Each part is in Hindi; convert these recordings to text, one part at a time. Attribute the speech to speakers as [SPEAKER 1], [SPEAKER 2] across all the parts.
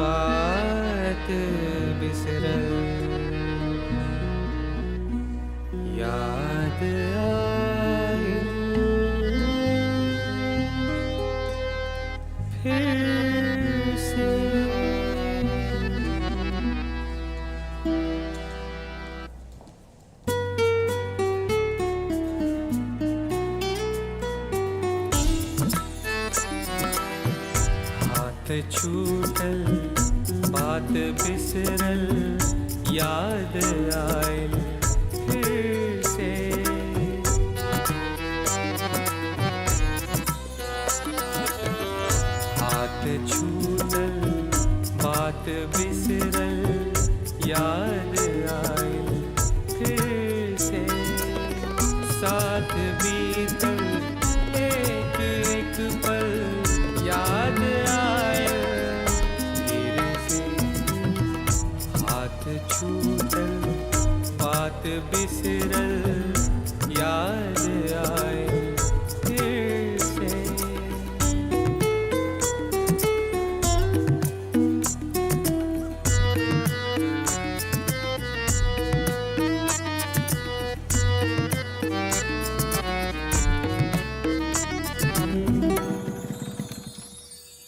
[SPEAKER 1] बात बिसरल याद आई फिर से। हाथ छूटल बात बिसरल याद आयल फिर से। हाथ छूटल बात बिसरल याद आयल फिर से। साथ बीतल एक एक पल याद आयल फिर से। हाथ छूटल बात बिसरल याद आयल फिर से।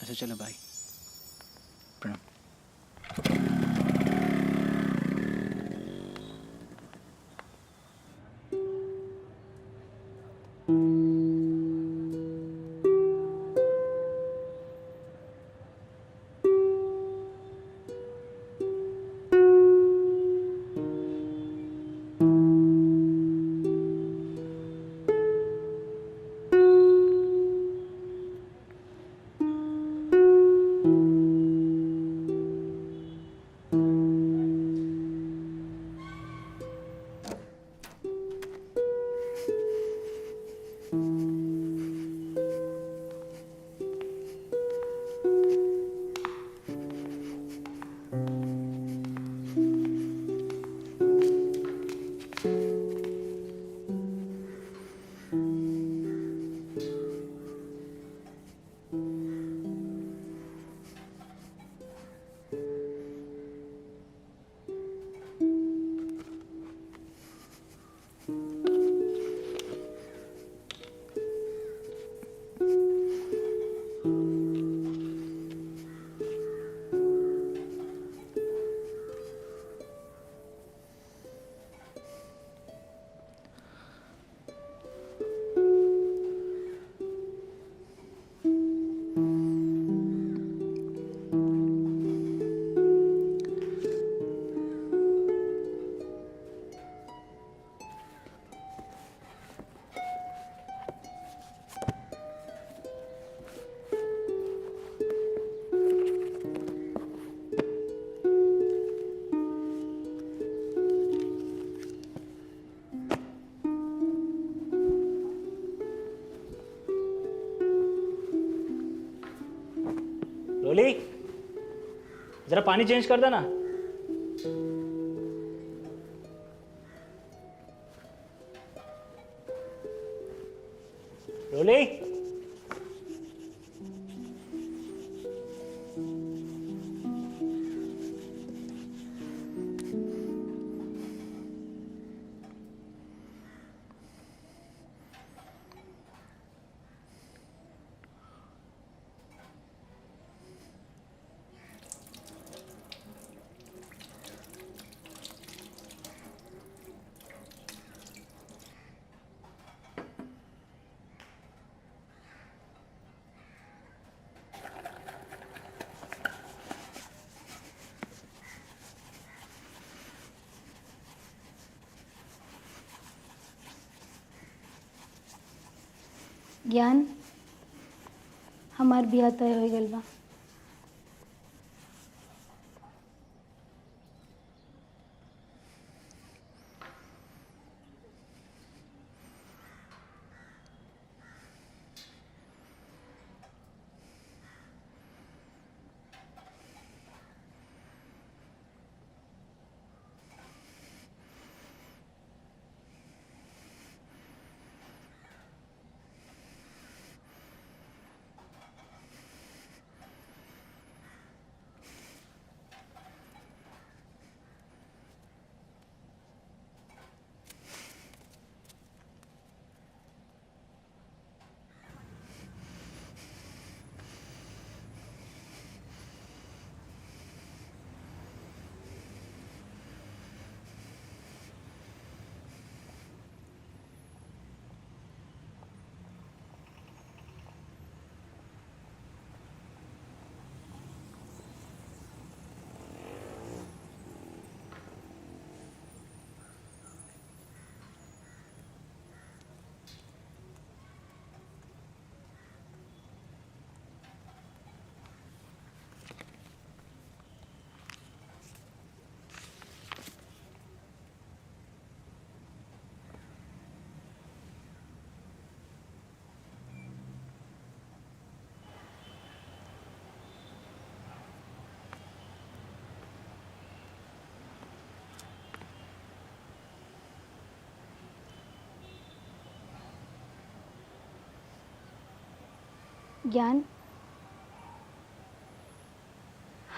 [SPEAKER 2] अच्छा चलो भाई, प्रणाम। डोली, जरा पानी चेंज कर देना। डोली,
[SPEAKER 3] ज्ञान, हमार बियाह तय हो गइल बा। ज्ञान,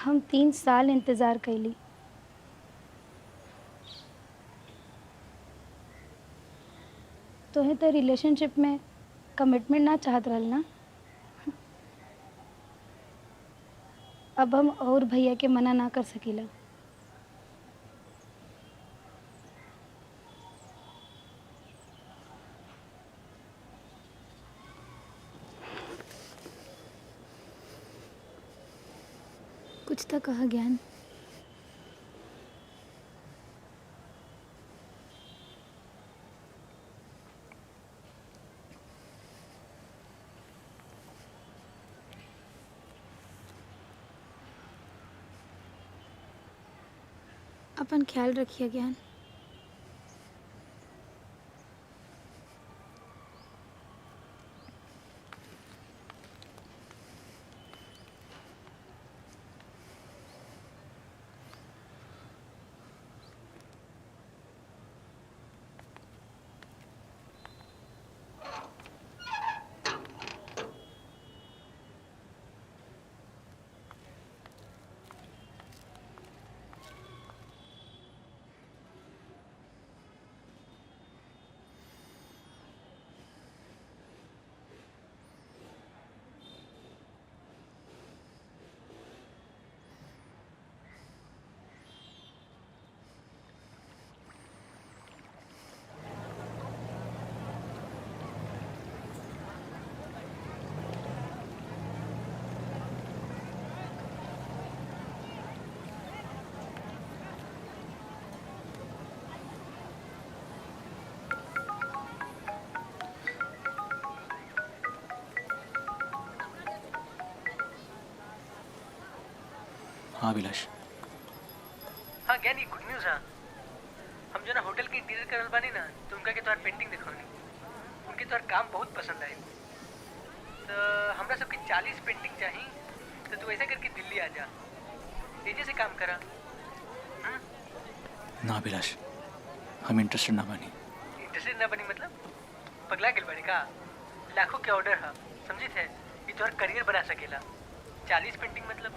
[SPEAKER 3] हम 3 साल इंतज़ार कैली। तोहे तो रिलेशनशिप में कमिटमेंट ना चाहत रहल ना। अब हम और भैया के मना ना कर सकीला। कुछ तो कहा ज्ञान। अपन ख्याल रखिए ज्ञान।
[SPEAKER 2] हाँ अभिलाष।
[SPEAKER 4] हाँ ज्ञान, ये गुड न्यूज़। हाँ, हम जो ना होटल के इंटीरियर करल बानी ना, तो उनका के तोहार पेंटिंग देखौनी, उनके तोहार काम बहुत पसंद आए। तो हमरा सबके 40 पेंटिंग चाहिए। तो तो तू ऐसे करके दिल्ली आ जा, तेजी से काम करा।
[SPEAKER 2] ना अभिलाष, हम इंटरेस्टेड ना बनी।
[SPEAKER 4] इंटरेस्टेड ना बनी मतलब पगला गेल बड़े का? लाखों के ऑर्डर है, समझी थे? ये तोहर करियर बना सकेला। 40 पेंटिंग मतलब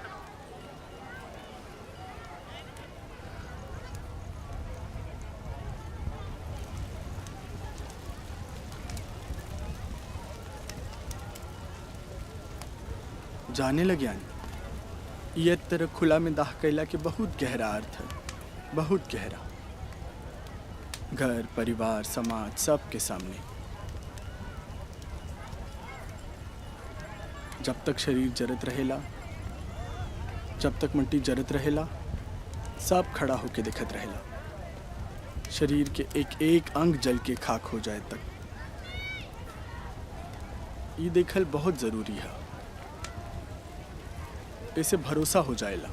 [SPEAKER 5] जाने लग्यान ये तरह खुला में दाह कैला के बहुत गहरा अर्थ है, बहुत गहरा। घर परिवार समाज सब के सामने जब तक शरीर जरत रहेला, जब तक मट्टी जरत रहेला, सब खड़ा होके दिखत रहेला। शरीर के एक एक अंग जल के खाक हो जाए तक ये देखल बहुत जरूरी है। ऐसे भरोसा हो जाएला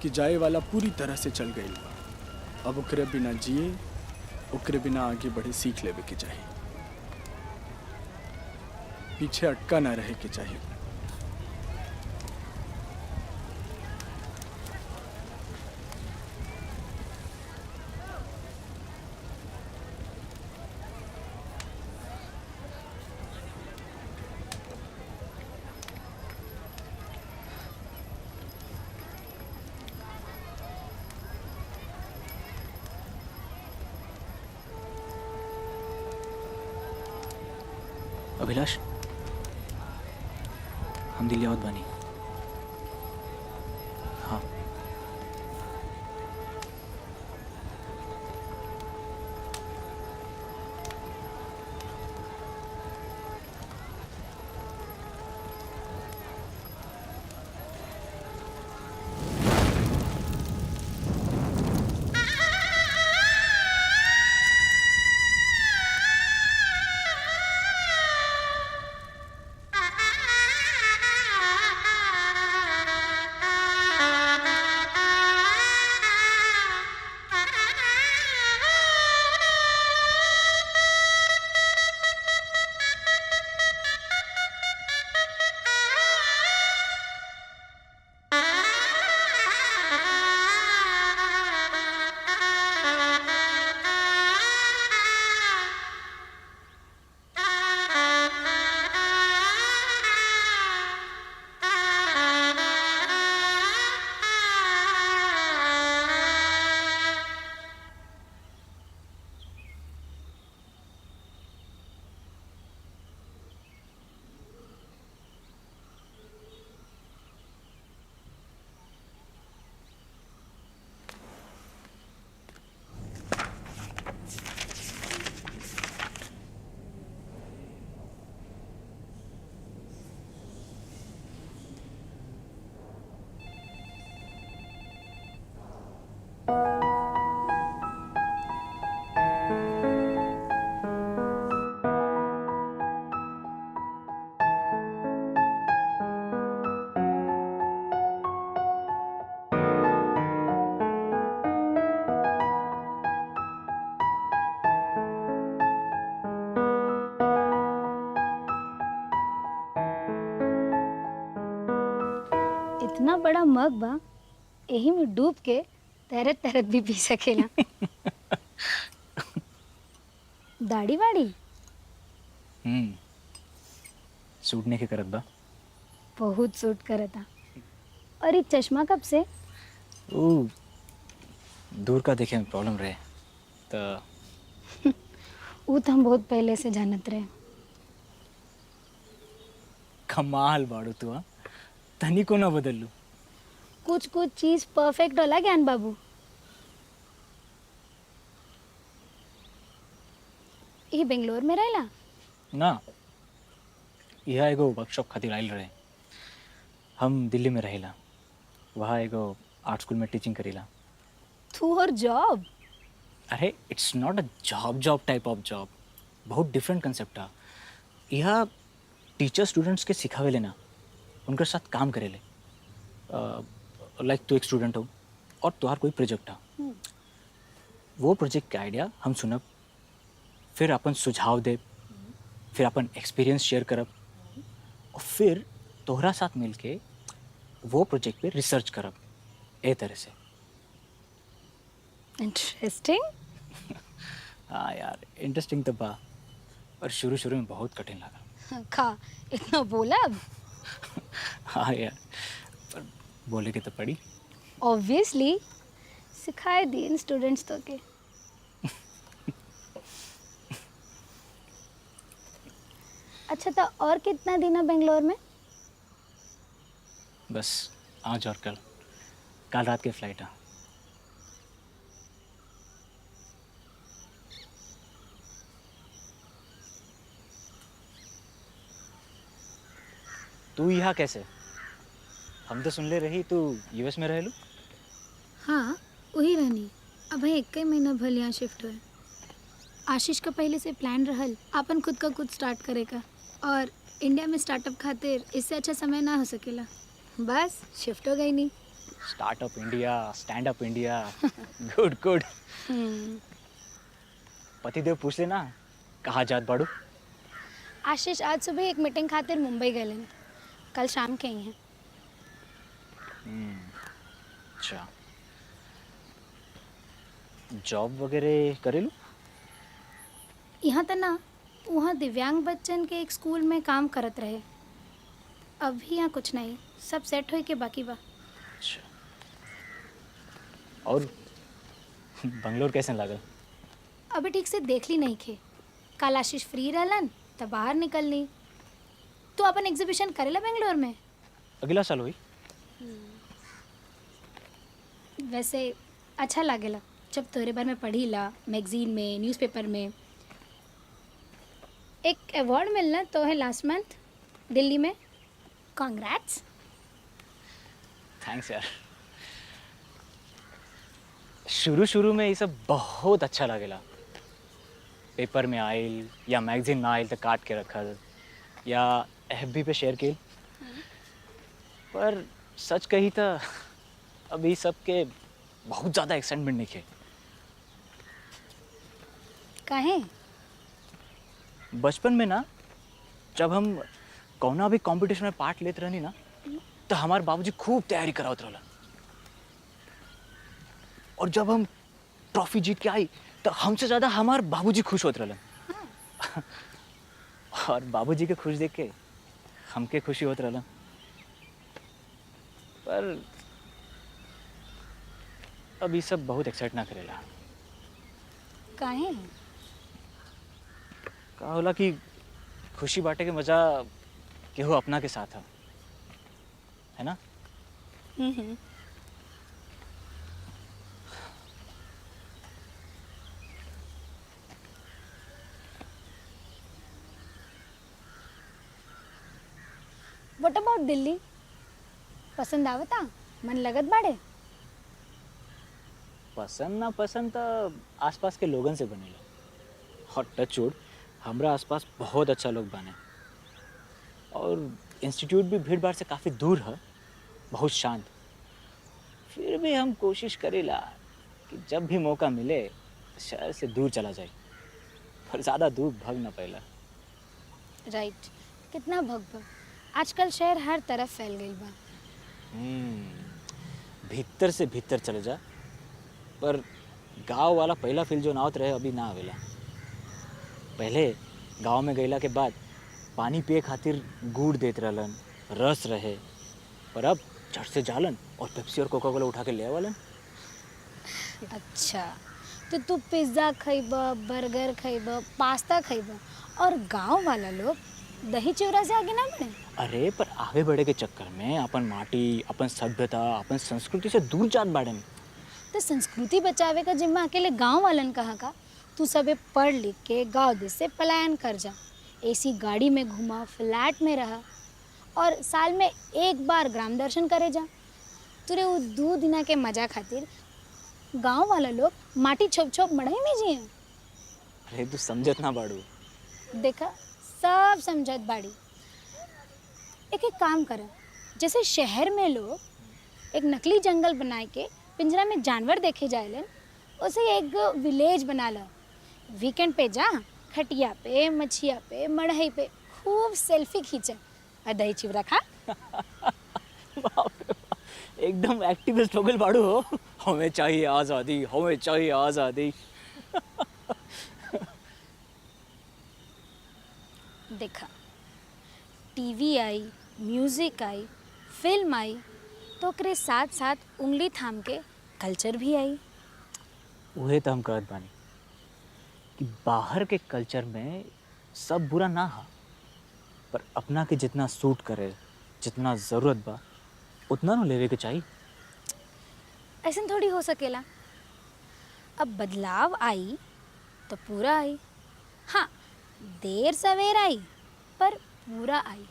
[SPEAKER 5] कि जाए वाला पूरी तरह से चल गई बा। अब ओकरे बिना जिए, ओकरे बिना आगे बढ़े सीख लेवे के चाहिए। पीछे अटका ना रहे के चाहिए।
[SPEAKER 2] अभिलाष, हम दिल्ली आवत बानी। हाँ,
[SPEAKER 3] इतना बड़ा मग बा, यही में डूब के तैरत तैरत भी पी सकेला। दाढ़ी वाड़ी
[SPEAKER 2] सूट नहीं के करत बा।
[SPEAKER 3] बहुत सूट करता। और ये चश्मा कब से?
[SPEAKER 2] ओ, दूर का देखे में प्रॉब्लम रहे तो
[SPEAKER 3] वो तो हम बहुत पहले से जानत रहे।
[SPEAKER 2] कमाल बाड़ू तू। हाँ, तनी को ना बदल लू।
[SPEAKER 3] कुछ कुछ चीज परफेक्ट होला ज्ञान बाबू। ये बेंगलोर में रहेला
[SPEAKER 2] ना, यह एगो वर्कशॉप खातिर आइल रहे। हम दिल्ली में रहेला, वहाँ एगो आर्ट स्कूल में टीचिंग करेला।
[SPEAKER 3] तू और जॉब?
[SPEAKER 2] अरे it's not a job type of job, बहुत डिफरेंट कंसेप्ट है। यह टीचर स्टूडेंट्स के सिखावे लेना, उनके साथ काम करेले। लाइक तू एक स्टूडेंट हो और तुम्हार कोई प्रोजेक्ट है, वो प्रोजेक्ट के आइडिया हम सुनब, फिर अपन सुझाव दे, फिर अपन एक्सपीरियंस शेयर करब, और फिर तोहरा साथ मिलके वो प्रोजेक्ट पे रिसर्च करब ए तरह से।
[SPEAKER 3] इंटरेस्टिंग।
[SPEAKER 2] हाँ यार इंटरेस्टिंग तो बा, पर शुरू शुरू में बहुत कठिन लगा।
[SPEAKER 3] खा इतना बोला अब।
[SPEAKER 2] हाँ यार, पर बोले के तो पड़ी।
[SPEAKER 3] ऑब्वियसली सिखाए दी इन स्टूडेंट्स तो के। अच्छा तो और कितना दिन है बेंगलोर में?
[SPEAKER 2] बस आज और कल रात की फ्लाइट है। तू यहाँ कैसे? हम तो सुन ले रही तू यूएस में रह लू।
[SPEAKER 3] हाँ वही रहनी। अब एक ही महीना भल यहाँ शिफ्ट हुए। आशीष का पहले से प्लान रहल अपन खुद का कुछ स्टार्ट करेगा, और इंडिया में स्टार्टअप खातिर इससे अच्छा समय ना हो सकेला। बस शिफ्ट हो गई नहीं।
[SPEAKER 2] Startup India, stand up India, good good. पतिदेव पूछ लेना कहाँ जात बाड़ू।
[SPEAKER 3] आशीष आज सुबह एक मीटिंग खातिर मुंबई गए, कल शाम के ही हैं।
[SPEAKER 2] अच्छा, जॉब वगैरह करेलू?
[SPEAKER 3] यहाँ तो ना वहाँ दिव्यांग बच्चन के एक स्कूल में काम करत रहे। अभी यहाँ कुछ नहीं, सब सेट हो के बाकी बा।
[SPEAKER 2] अच्छा, और बंगलोर कैसे लागल?
[SPEAKER 3] अभी ठीक से देख ली नहीं खे। कल आशीष फ्री रहलन तो बाहर निकलनी। तो अपन एग्जीबिशन करेला बेंगलोर में?
[SPEAKER 2] अगला साल हुई।
[SPEAKER 3] वैसे अच्छा लागेला जब तोरे बारे में पढ़ी ला, मैगजीन में, न्यूज़पेपर में। एक अवार्ड मिलना तो है लास्ट मंथ दिल्ली में। कॉन्ग्रेट्स।
[SPEAKER 2] थैंक्स यार। शुरू शुरू में ये सब बहुत अच्छा लगेला। पेपर में आयल या मैगजीन में आयल तो काट के रखल या एफबी पे शेयर किल। पर सच कही तो अभी सब के बहुत ज़्यादा एक्साइटमेंट नहीं है।
[SPEAKER 3] काहे?
[SPEAKER 2] बचपन में ना जब हम कौना भी कंपटीशन में पार्ट लेते रहनी ना, तो हमारे बाबूजी खूब तैयारी करावत रहलन। और जब हम ट्रॉफी जीत के आई तो हमसे ज़्यादा हमारे बाबूजी खुश होते रहलन। और बाबूजी के खुश देख के हमके खुशी होते रहलन। पर अब ये सब बहुत एक्साइट ना करेला।
[SPEAKER 3] काहे?
[SPEAKER 2] का होला कि खुशी बांटे के मजा केहू अपना के साथ है ना?
[SPEAKER 3] What about Delhi? पसंद आवता? मन लगत बाड़े?
[SPEAKER 2] पसंद ना पसंद तो आसपास के लोगन से बनेला। और टच वुड हमरा आसपास बहुत अच्छा लोग बने। और इंस्टीट्यूट भी भीड़ भाड़ से काफ़ी दूर है, बहुत शांत। फिर भी हम कोशिश करेला कि जब भी मौका मिले शहर से दूर चला जाए, पर ज़्यादा दूर भाग ना पाएला।
[SPEAKER 3] राइट। कितना भगभग आजकल शहर हर तरफ फैल गई बा।
[SPEAKER 2] भीतर से भीतर चले जा, पर गांव वाला पहला फील जो नावत रहे अभी ना आवेला। पहले गांव में गईला के बाद पानी पिए खातिर गुड़ देत रहलन, रस रहे। पर अब झट से जालन और पेप्सी और कोका कोला उठा के ले आवलन।
[SPEAKER 3] अच्छा तो तू पिज्ज़ा खइब, बर्गर खइब, पास्ता खइब, और गांव वाला लोग दही चिवड़ा से आगे ना बढ़े।
[SPEAKER 2] अरे पर आगे बढ़े के चक्कर में अपन माटी, अपन सभ्यता, अपन संस्कृति से दूर जात बाड़न।
[SPEAKER 3] तो संस्कृति बचावे का जिम्मा अकेले गांव वालन कहाँ का? तू सबे पढ़ लिख के गांव देश से पलायन कर जा, एसी गाड़ी में घुमा, फ्लैट में रहा, और साल में एक बार ग्राम दर्शन करे जा। तुरे वो 2 दिना के मजा खातिर गांव वाला लोग माटी छोप छोप मड़ई में जिए।
[SPEAKER 2] अरे तू समझत ना बाड़ू।
[SPEAKER 3] देखा सब समझत बाड़ी। एक काम कर, जैसे शहर में लोग एक नकली जंगल बनाए के पिंजरा में जानवर देखे जाएलन, उसे एक विलेज बना लो। वीकेंड पे जा, खटिया पे, मछिया पे, मड़हई पे खूब सेल्फी खींचा और दही चिवड़ा खा।
[SPEAKER 2] बाप रे एकदम एक्टिविस्ट हो गए बाड़ू हो। हमें चाहिए आज़ादी, हमें चाहिए आज़ादी।
[SPEAKER 3] देखा, टीवी आई, म्यूजिक आई, फिल्म आई, तो ओकरे साथ साथ उंगली थाम के कल्चर भी आई।
[SPEAKER 2] वही तो हम कहत बानी कि बाहर के कल्चर में सब बुरा ना हा, पर अपना के जितना सूट करे, जितना ज़रूरत बा उतना न लेवे के चाहिए।
[SPEAKER 3] ऐसा थोड़ी हो सकेला। अब बदलाव आई तो पूरा आई। हाँ, देर सवेर आई पर पूरा आई।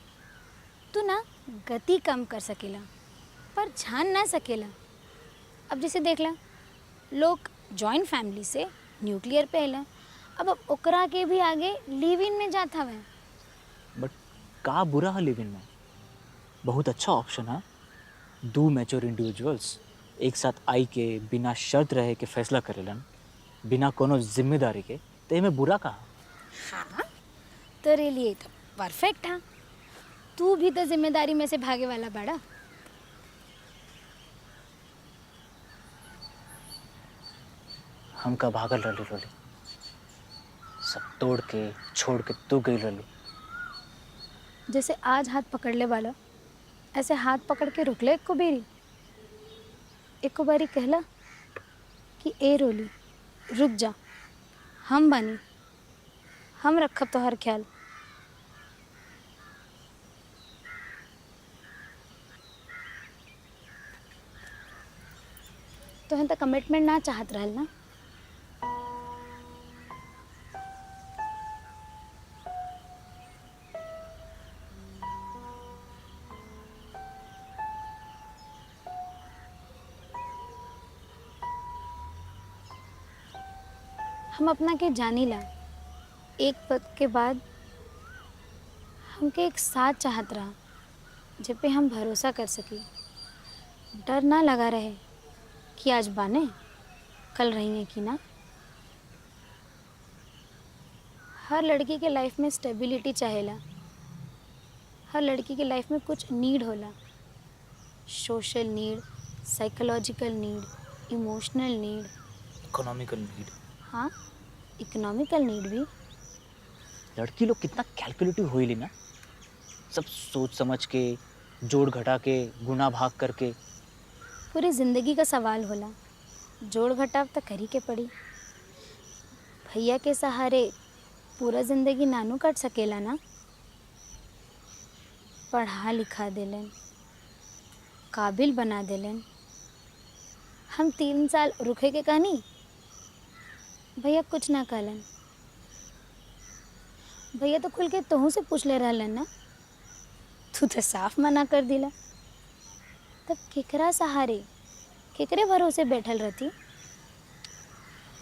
[SPEAKER 3] तू ना गति कम कर सकेला पर जान ना सकेला। अब जैसे देख ला, लोग जॉइंट फैमिली से न्यूक्लियर पे अला, अब ओकरा के भी आगे लिव इन में जाता हुआ।
[SPEAKER 2] बट का बुरा है लिव इन में? बहुत अच्छा ऑप्शन है। दो मैच्योर इंडिविजुअल्स एक साथ आई के बिना शर्त रहे के फैसला करेलन, बिना कोनो जिम्मेदारी के, तो एमे बुरा कहा?
[SPEAKER 3] हाँ, तेरे लिए तो परफेक्ट है। तू भी तो जिम्मेदारी में से भागे वाला बड़ा।
[SPEAKER 2] हम का भागल रहली रोली, सब तोड़ के छोड़ के तू गई रहलू।
[SPEAKER 3] जैसे आज हाथ पकड़ ले वाला, ऐसे हाथ पकड़ के रुक ले एको बेरी। एको बारी कहला कि ए रोली रुक जा, हम बानी, हम रखब तोहर ख्याल। तो तो कमिटमेंट ना चाहत रहल ना। हम अपना के जानी ला, एक पद के बाद हमके एक साथ चाहत रहा, जब पे हम भरोसा कर सकी। डर ना लगा रहे कि आज बाने कल रहेंगे कि ना। हर लड़की के लाइफ में स्टेबिलिटी चाहेला। हर लड़की के लाइफ में कुछ नीड होला। Social need, psychological need, emotional need,
[SPEAKER 2] economical need.
[SPEAKER 3] हाँ, इकोनॉमिकल नीड भी।
[SPEAKER 2] लड़की लोग कितना कैलकुलेटिव होइली ना, सब सोच समझ के, जोड़ घटा के, गुना भाग करके।
[SPEAKER 3] पूरी ज़िंदगी का सवाल होला, जोड़ घटाव तो करी के पड़ी। भैया के सहारे पूरा ज़िंदगी नानू कट सकेला ना। पढ़ा लिखा देलन, काबिल बना देलन। हम 3 साल रुके के कहनी, भैया कुछ ना कहलन। भैया तो खुल के तोहू से पूछ ले रहलन ना, तू तो साफ मना कर दिला। तब केकरा सहारे, केकरे भरोसे बैठल रहती।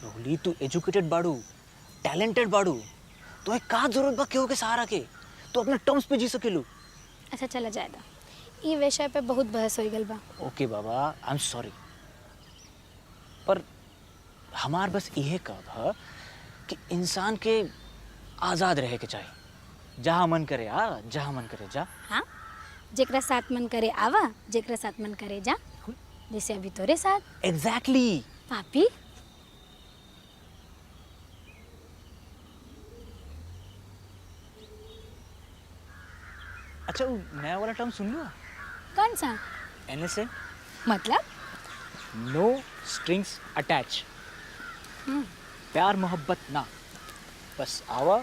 [SPEAKER 2] रोली तू एजुकेटेड बाड़ू, टैलेंटेड बाड़ू, तो एक का जरूरत बा केहू के सहारा के? तो अपने टर्म्स पे जी सकेलू।
[SPEAKER 3] अच्छा चला जाएगा, ये विषय पे बहुत बहस हो गल बा।
[SPEAKER 2] Okay Baba, I am sorry, पर हमार बस यह कब है कि इंसान के आज़ाद रहे के चाहिए। जहाँ मन करे आ, जहाँ मन करे जा।
[SPEAKER 3] हाँ, जेकरा साथ मन करे आवा, जेकरा साथ मन करे जा। जैसे अभी तोरे साथ।
[SPEAKER 2] एग्जैक्टली।
[SPEAKER 3] पापी,
[SPEAKER 2] अच्छा वो नया वाला टर्म सुन लो,
[SPEAKER 3] कौन सा?
[SPEAKER 2] NSA,
[SPEAKER 3] मतलब?
[SPEAKER 2] No strings attached. प्यार मोहब्बत ना, बस आवा,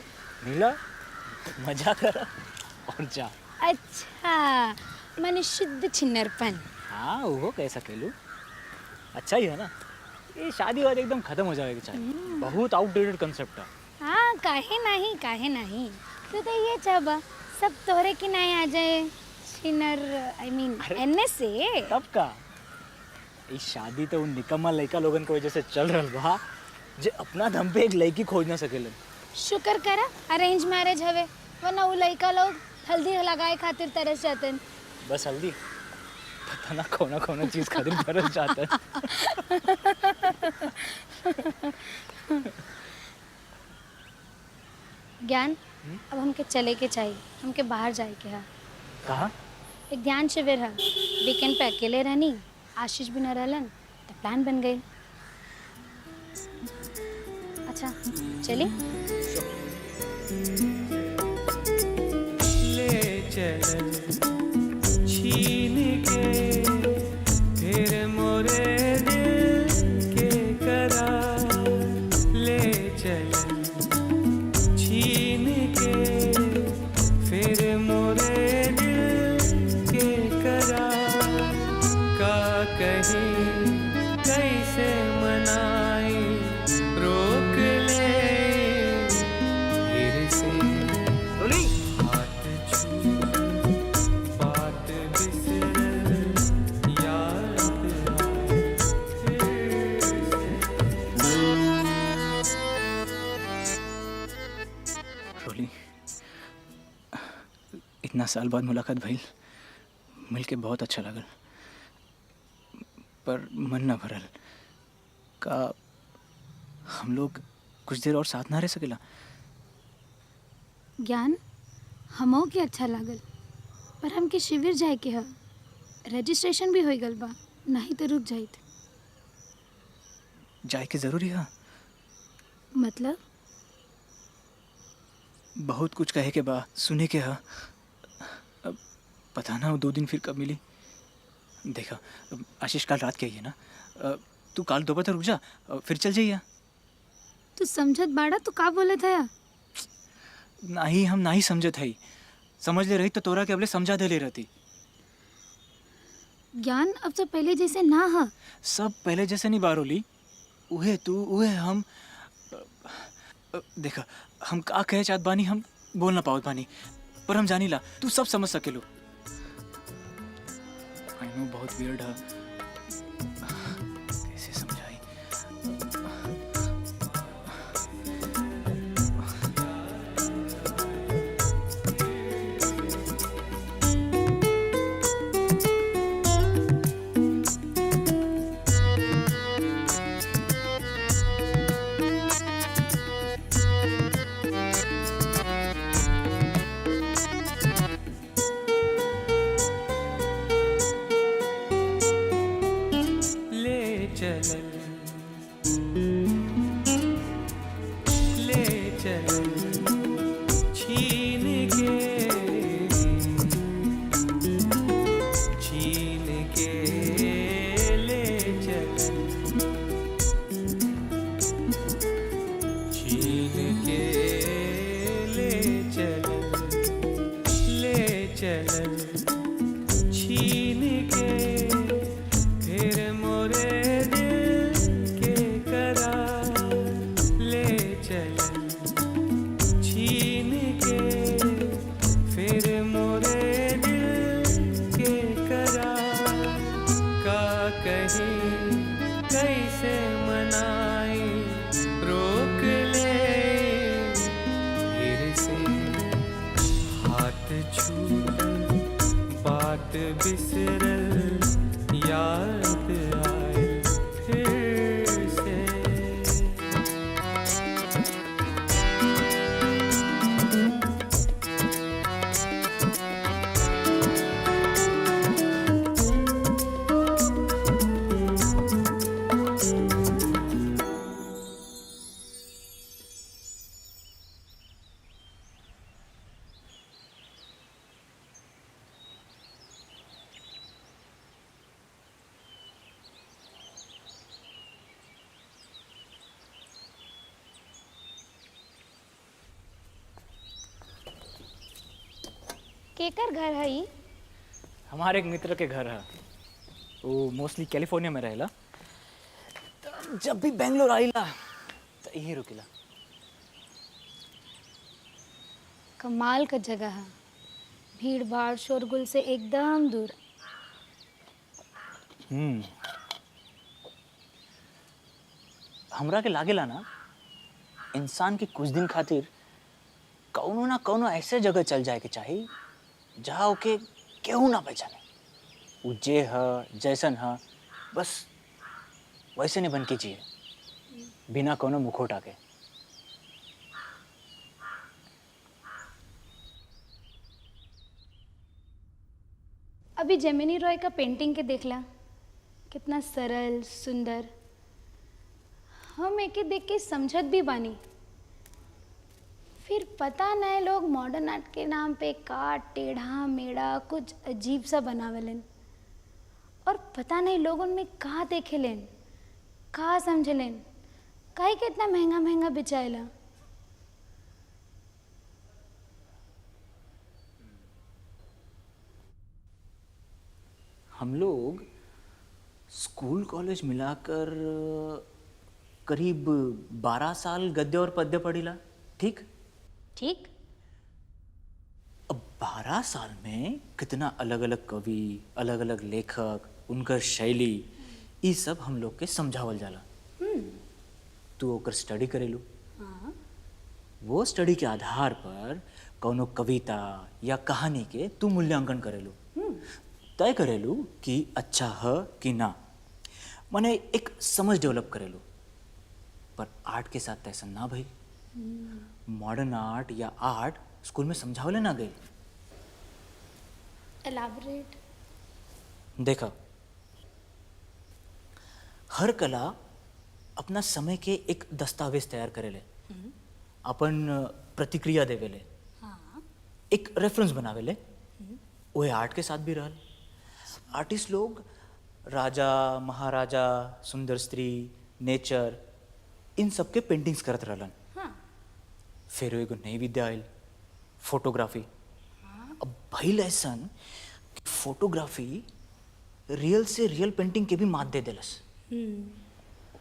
[SPEAKER 2] मिला, मजा करा और जा।
[SPEAKER 3] अच्छा, मन शुद्ध छिन्नरपन।
[SPEAKER 2] हाँ वो कह सकेलू। अच्छा ही है ना, ये शादी वादी एकदम खत्म हो जाएगी चाहिए। बहुत आउटडेटेड कंसेप्ट है।
[SPEAKER 3] हाँ, काहे नहीं, काहे नहीं। तो ये चाहबा सब तोहरे की नहीं आ जाए छिनर, आई मीन NSA।
[SPEAKER 2] तब का ये शादी तो उन निकम्मा लड़का लोगन की वजह से चल रहा बा, जे अपना दम पे एक लड़की खोज ना सकेलन।
[SPEAKER 3] शुक्र करा अरेंज मैरिज हवे, वरना वो लड़का लोग हल्दी लगाए खातिर तरस जाते।
[SPEAKER 2] बस हल्दी, पता ना कौन कौन चीज खातिर तरस जाते।
[SPEAKER 3] ज्ञान, अब हमके चले के चाहिए, हमके बाहर जाए के है।
[SPEAKER 2] कहाँ?
[SPEAKER 3] एक ध्यान शिविर है, वीकेंड पे अकेले रहनी, आशीष भी न रहलन तो प्लान बन गई। अच्छा चलिए।
[SPEAKER 1] ले चल छीन के फिर मोरे दिल के करार, ले चल छीन के फिर मोरे दिल के करार, का कहीं कैसे मनाई रोक ले फिर से हाथ छू बात बिसर याद आए फिर से।
[SPEAKER 2] रोली, इतना साल बाद मुलाकात भइल, मिलके बहुत अच्छा लगल, पर मन ना भरल। का हम लोग कुछ देर और साथ ना रह सकेला?
[SPEAKER 3] ज्ञान हमो के अच्छा लागल, पर हमके शिविर जाए के ह, रजिस्ट्रेशन भी हो गल बा, नहीं तो रुक जाइत।
[SPEAKER 2] जाए के जरूरी है?
[SPEAKER 3] मतलब
[SPEAKER 2] बहुत कुछ कहे के बा, सुने के है। अब पता ना वो 2 दिन फिर कब मिली। देखा, आशीष कल रात के ही है ना, तू कल दोपहर तक रुक जा, फिर चल जाइए।
[SPEAKER 3] तू समझत बाड़ा तो का बोले था?
[SPEAKER 2] नहीं, हम नहीं समझत है। समझ ले रही तो तोरा के अबले समझा दे ले रहती।
[SPEAKER 3] ज्ञान अब तो पहले जैसे ना है।
[SPEAKER 2] सब पहले जैसे नहीं बारोली, उहे तू उहे हम। देखा, हम का कहे चाहत बानी हम बोल ना पावत बानी, पर हम जानी ला तू सब समझ सकेलो। आई नो बहुत वियर्ड है, कैसे समझाई।
[SPEAKER 1] ले चल छीन के ले चल छीन के ले चल छीन के फिर मोरे छीन के फिर मोरे दिल के करार, का कहीं कैसे मनाई रोक ले फिर से हाथ छू बात बिसरल याद आए फिर से।
[SPEAKER 3] केकर घर है ई?
[SPEAKER 2] हमारे एक मित्र के घर है, वो मोस्टली कैलिफोर्निया में रहेला, तो जब भी बेंगलोर आइला तो यही रुकेला।
[SPEAKER 3] कमाल का जगह है, भीड़ भाड़ शोरगुल से एकदम दूर।
[SPEAKER 2] हमरा के लागेला ना, इंसान के कुछ दिन खातिर कौनो ना कौनो ऐसे जगह चल जाए के चाहिए जहाँ ओके केहू ना पहचाने। वो जे है जैसन है बस वैसे नहीं बन के जिए, बिना कोनो मुखौटा के।
[SPEAKER 3] अभी जेमिनी रॉय का पेंटिंग के देखला, कितना सरल सुंदर। हम एके देख के समझत भी बानी, फिर पता नहीं लोग मॉडर्न आर्ट के नाम पे का टेढ़ा मेढ़ा कुछ अजीब सा बनावेलन, और पता नहीं लोग उनमें का देखेलेन, का समझलेन, काहे के इतना महंगा महंगा बेचाएला।
[SPEAKER 2] हम लोग स्कूल कॉलेज मिलाकर करीब 12 साल गद्य और पद्य पढ़िला, ठीक?
[SPEAKER 3] ठीक।
[SPEAKER 2] अब 12 साल में कितना अलग अलग कवि, अलग अलग लेखक, उनकर शैली, ये सब हम लोग के समझावल जाला। तू ओकर स्टडी करेलू।
[SPEAKER 3] हाँ।
[SPEAKER 2] वो स्टडी के आधार पर कौनो कविता या कहानी के तू मूल्यांकन करेलू, तय करेलू कि अच्छा है कि ना, माने एक समझ डेवलप करेलू। पर आर्ट के साथ ऐसा ना भाई। मॉडर्न आर्ट या आर्ट स्कूल में समझावले ना गई।
[SPEAKER 3] एलाबोरेट।
[SPEAKER 2] देखा, हर कला अपना समय के एक दस्तावेज तैयार करेले, अपन प्रतिक्रिया देवेले, एक रेफरेंस बनावेले। वही आर्ट के साथ भी रहल। आर्टिस्ट लोग राजा महाराजा, सुंदर स्त्री, नेचर, इन सब के पेंटिंग्स करत रहलन। फिर एगो नई विद्या आयल, फोटोग्राफी। अब भइल ऐसन कि फोटोग्राफी रियल से रियल पेंटिंग के भी मात दे देलस,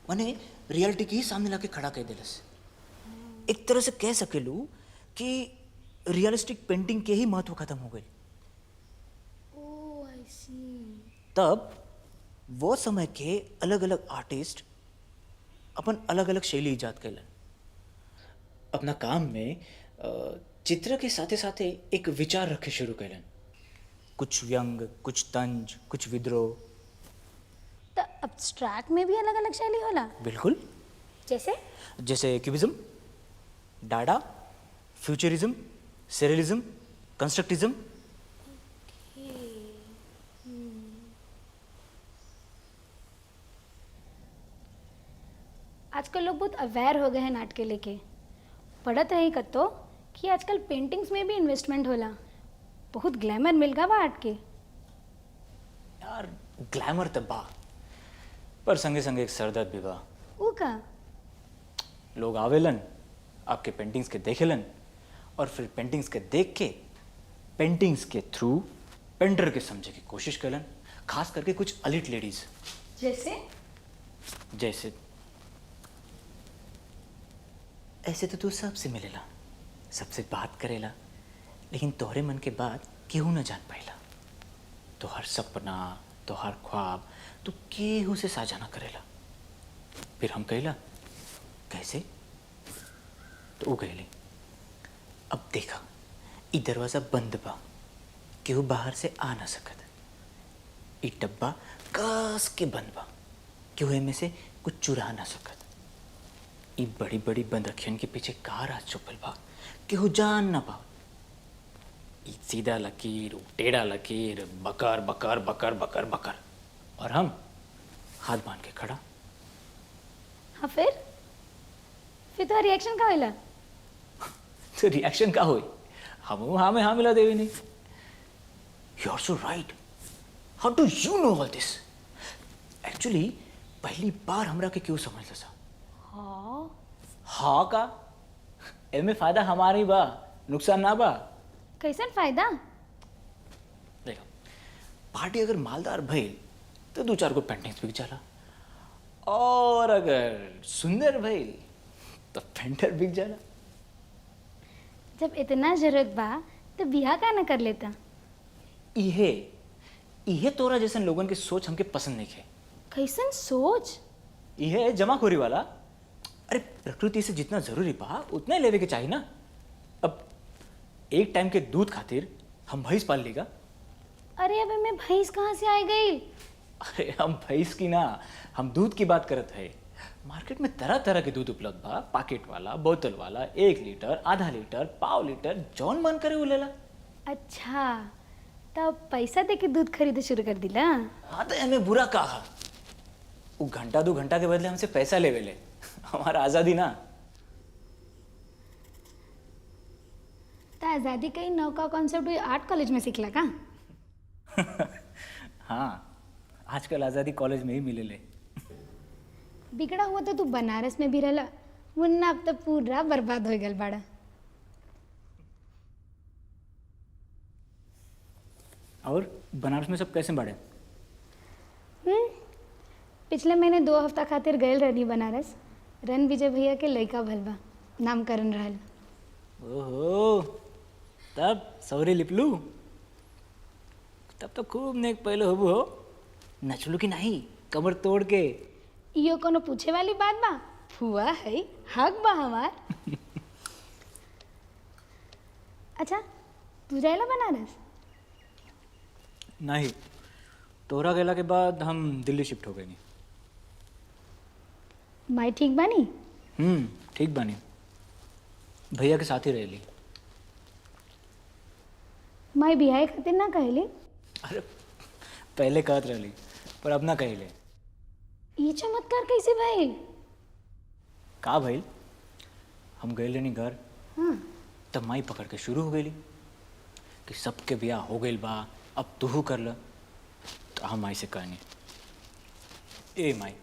[SPEAKER 2] माने रियलिटी के ही सामने लाके खड़ा कर देलस। एक तरह से कह सकेलू कि रियलिस्टिक पेंटिंग के ही महत्व खत्म हो गई।
[SPEAKER 3] ओह, आई सी।
[SPEAKER 2] तब वो समय के अलग अलग आर्टिस्ट अपन अलग अलग शैली इजाद कैलन। अपना काम में चित्र के साथे साथे एक विचार रखे शुरू कैलन। कुछ व्यंग, कुछ तंज, कुछ विद्रोह।
[SPEAKER 3] तो अब्स्ट्रैक्ट में भी अलग अलग शैली होला?
[SPEAKER 2] बिल्कुल। जैसे क्यूबिज्म, डाडा, फ्यूचरिज्म, सेरियलिज्म, कंस्ट्रक्टिज्म।
[SPEAKER 3] आजकल लोग बहुत अवेयर हो गए हैं आर्ट के लेके। पढ़त रही कतो कि आजकल पेंटिंग्स में भी इन्वेस्टमेंट होला, बहुत ग्लैमर मिल गा बा आर्ट के।
[SPEAKER 2] यार ग्लैमर तो बा, पर संगे संगे एक सरदर्द भी बा।
[SPEAKER 3] वो का?
[SPEAKER 2] लोग आवेलन, आपके पेंटिंग्स के देखेलन, और फिर पेंटिंग्स के देख के पेंटिंग्स के थ्रू पेंटर के समझे की कोशिश करेलन। खास करके कुछ अलिट लेडीज। जैसे ऐसे तो तू सबसे मिलेला, सबसे बात करेला, लेकिन तोहरे मन के बात केहू न जान पाइला। तोहर सपना, तोहर ख्वाब तू केहू से साझा न करेला। फिर हम कहला कैसे? तो वो कहली, अब देखा ई दरवाजा बंद बा, केहू बाहर से आ ना सकत। ई डब्बा कस के बंद बा, केहू एमे से कुछ चुरा ना सकत। ई बड़ी बड़ी बंद रखियन के पीछे का राज छुपल बा, केहू जान ना पा। ई सीधा लकीर, टेढ़ा लकीर, बकर बकर बकर बकर बकर, और हम हाथ बांध के खड़ा।
[SPEAKER 3] हाँ, फिर तो रिएक्शन का होला?
[SPEAKER 2] तो रिएक्शन का होई? हम हाँ में हाँ मिला देवी नहीं। You are so right. How do you know all this? Actually पहली बार हमरा के क्यों समझ सा। हाँ का एमे फायदा हमारी बा, नुकसान ना बा।
[SPEAKER 3] कैसन फायदा?
[SPEAKER 2] देखो, पार्टी अगर मालदार भइल तो 2-4 गो पेंटिंग्स बिक जाला, और अगर सुंदर भइल तो पेंटर बिक जाला।
[SPEAKER 3] जब इतना जरूरत बा तो बियाह का ना कर लेता?
[SPEAKER 2] इहे तोरा जैसन लोगन के सोच हमके पसंद नहीं है।
[SPEAKER 3] कैसन सोच?
[SPEAKER 2] इहे जमाखोरी वाला। अरे प्रकृति से जितना जरूरी बा उतना ही लेवे के चाहिए ना। अब एक टाइम के दूध खातिर हम भैंस पाल लेगा।
[SPEAKER 3] अरे अब मैं भैंस कहाँ से आ गई?
[SPEAKER 2] अरे हम भैंस की ना, हम दूध की बात करत है। मार्केट में तरह तरह के दूध उपलब्ध बा, पैकेट वाला, बोतल वाला, 1 लीटर, आधा लीटर, पाव लीटर, जौन मन करे वो लेला।
[SPEAKER 3] अच्छा, तब पैसा दे के दूध खरीदे शुरू कर दिला?
[SPEAKER 2] हाँ तो एमे बुरा कहा। वो घंटा 2 घंटा के बदले हमसे पैसा लेवे ले। हमारा आज़ादी ना।
[SPEAKER 3] तो आज़ादी कहीं नौका कॉन्सेप्ट हुई आर्ट कॉलेज में सीखला का?
[SPEAKER 2] हाँ, आजकल आज़ादी कॉलेज में ही मिले ले।
[SPEAKER 3] बिगड़ा हुआ तो तू बनारस में भी रहला, मुन्ना अब तो पूरा बर्बाद हो गल बाड़ा।
[SPEAKER 2] और बनारस में सब कैसे बढ़े?
[SPEAKER 3] पिछले महीने 2 हफ्ता खातिर गए रहनी बनारस। रन विजय भैया के लड़का भलवा, नामकरण रहल।
[SPEAKER 2] ओहो, तब सौरी लिपलू, तब तो खूब नेक पहले होबू हो। नचलू की नहीं, कमर तोड़ के।
[SPEAKER 3] यो कोनो पूछे वाली बात बा? हुआ है, हक बा हमार। अच्छा, तू जाएला बनारस?
[SPEAKER 2] नहीं, तोरा गेला के बाद हम दिल्ली शिफ्ट हो गए नहीं।
[SPEAKER 3] माई ठीक बानी?
[SPEAKER 2] ठीक बानी, भैया के साथ ही रहेली।
[SPEAKER 3] माई बिहाई खातिर ना कहली?
[SPEAKER 2] अरे पहले कहत रहली, पर अब ना कहिले।
[SPEAKER 3] ये चमत्कार कैसे भाई?
[SPEAKER 2] का भइल, हम गए रहनी घर,
[SPEAKER 3] हाँ,
[SPEAKER 2] तब माई पकड़ के शुरू हो गई कि सबके ब्याह हो गइल बा, अब तू कर ल। तो हम माई से कहनी, ए माई,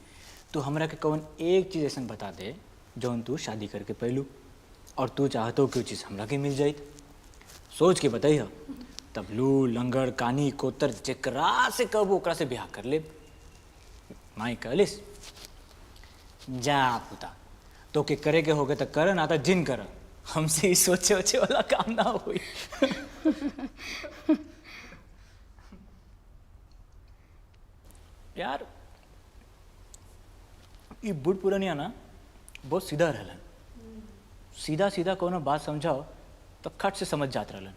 [SPEAKER 2] तू हमरा के कौन एक चीज़ ऐसा बता दे जौन तू शादी करके पहलू, और तू चाहतो कि चीज़ हमरा के मिल जाई। सोच के बताइए, तब लू लंगड़ कानी कोतर जेकरा से कब ओकरा से ब्याह कर ले। माई कहलिस, जा पुता, तो के करे के होगे तो कर, ना तो जिन कर, हमसे ही सोचे वोचे वाला काम ना हुई। यार ये बुढ़ पुरानिया ना बहुत सीधा रहलन। सीधा सीधा कोनो बात समझाओ तो खट से समझ जात रहलन,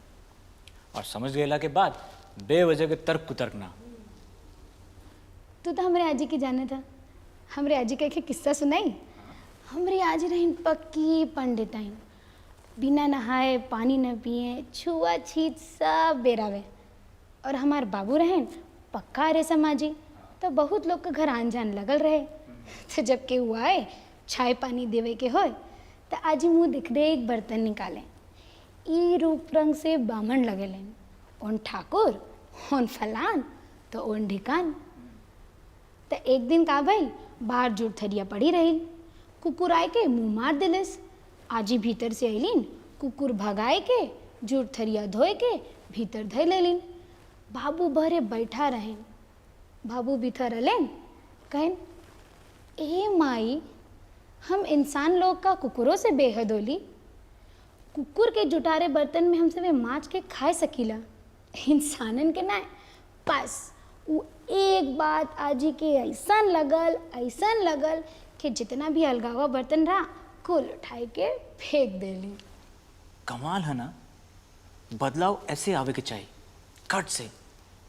[SPEAKER 2] और समझ गएला के बाद बेवजह के तर्क कुतर्क ना।
[SPEAKER 3] तू तो हमारे आजी की जाने था। हमारे आजी का एक किस्सा सुनाई। हमारी आजी रही पक्की पंडिताइन, बिना नहाए पानी न पिए छुआ छीत सब बेरावे। और हमार बाबू रहें पक्का रे समाजी, तो बहुत लोग के घर आन जान लगल रहे। तो जब के हुआ आए चाय पानी देवे के होए, तो आजी मुँह दिख दे एक बर्तन निकाले। ई रूप रंग से बामण लगे लेन, ओन ठाकुर, ओन फलान, तो ओन ढिकान। तो एक दिन का भइल, बाहर जुट थरिया पड़ी रही, कुकुर आए के मुँह मार दिलस। आजी भीतर से अलिन, कुकुर भगाए के जुट थरिया धोए के भीतर धै लेलिन। बाबू भरे बैठा रहें। बाबू भीतर अलेन, कहन, ए माई, हम इंसान लोग का कुकुरों से बेहद होली। कुकुर के जुटारे बर्तन में हमसे वे माँच के खाए सकीला, इंसानन के ना। बस वो एक बात आजी के ऐसन लगल कि जितना भी अलगावा बर्तन रहा कुल उठाए के फेंक देली।
[SPEAKER 2] कमाल है ना, बदलाव ऐसे आवे के चाहिए, कट से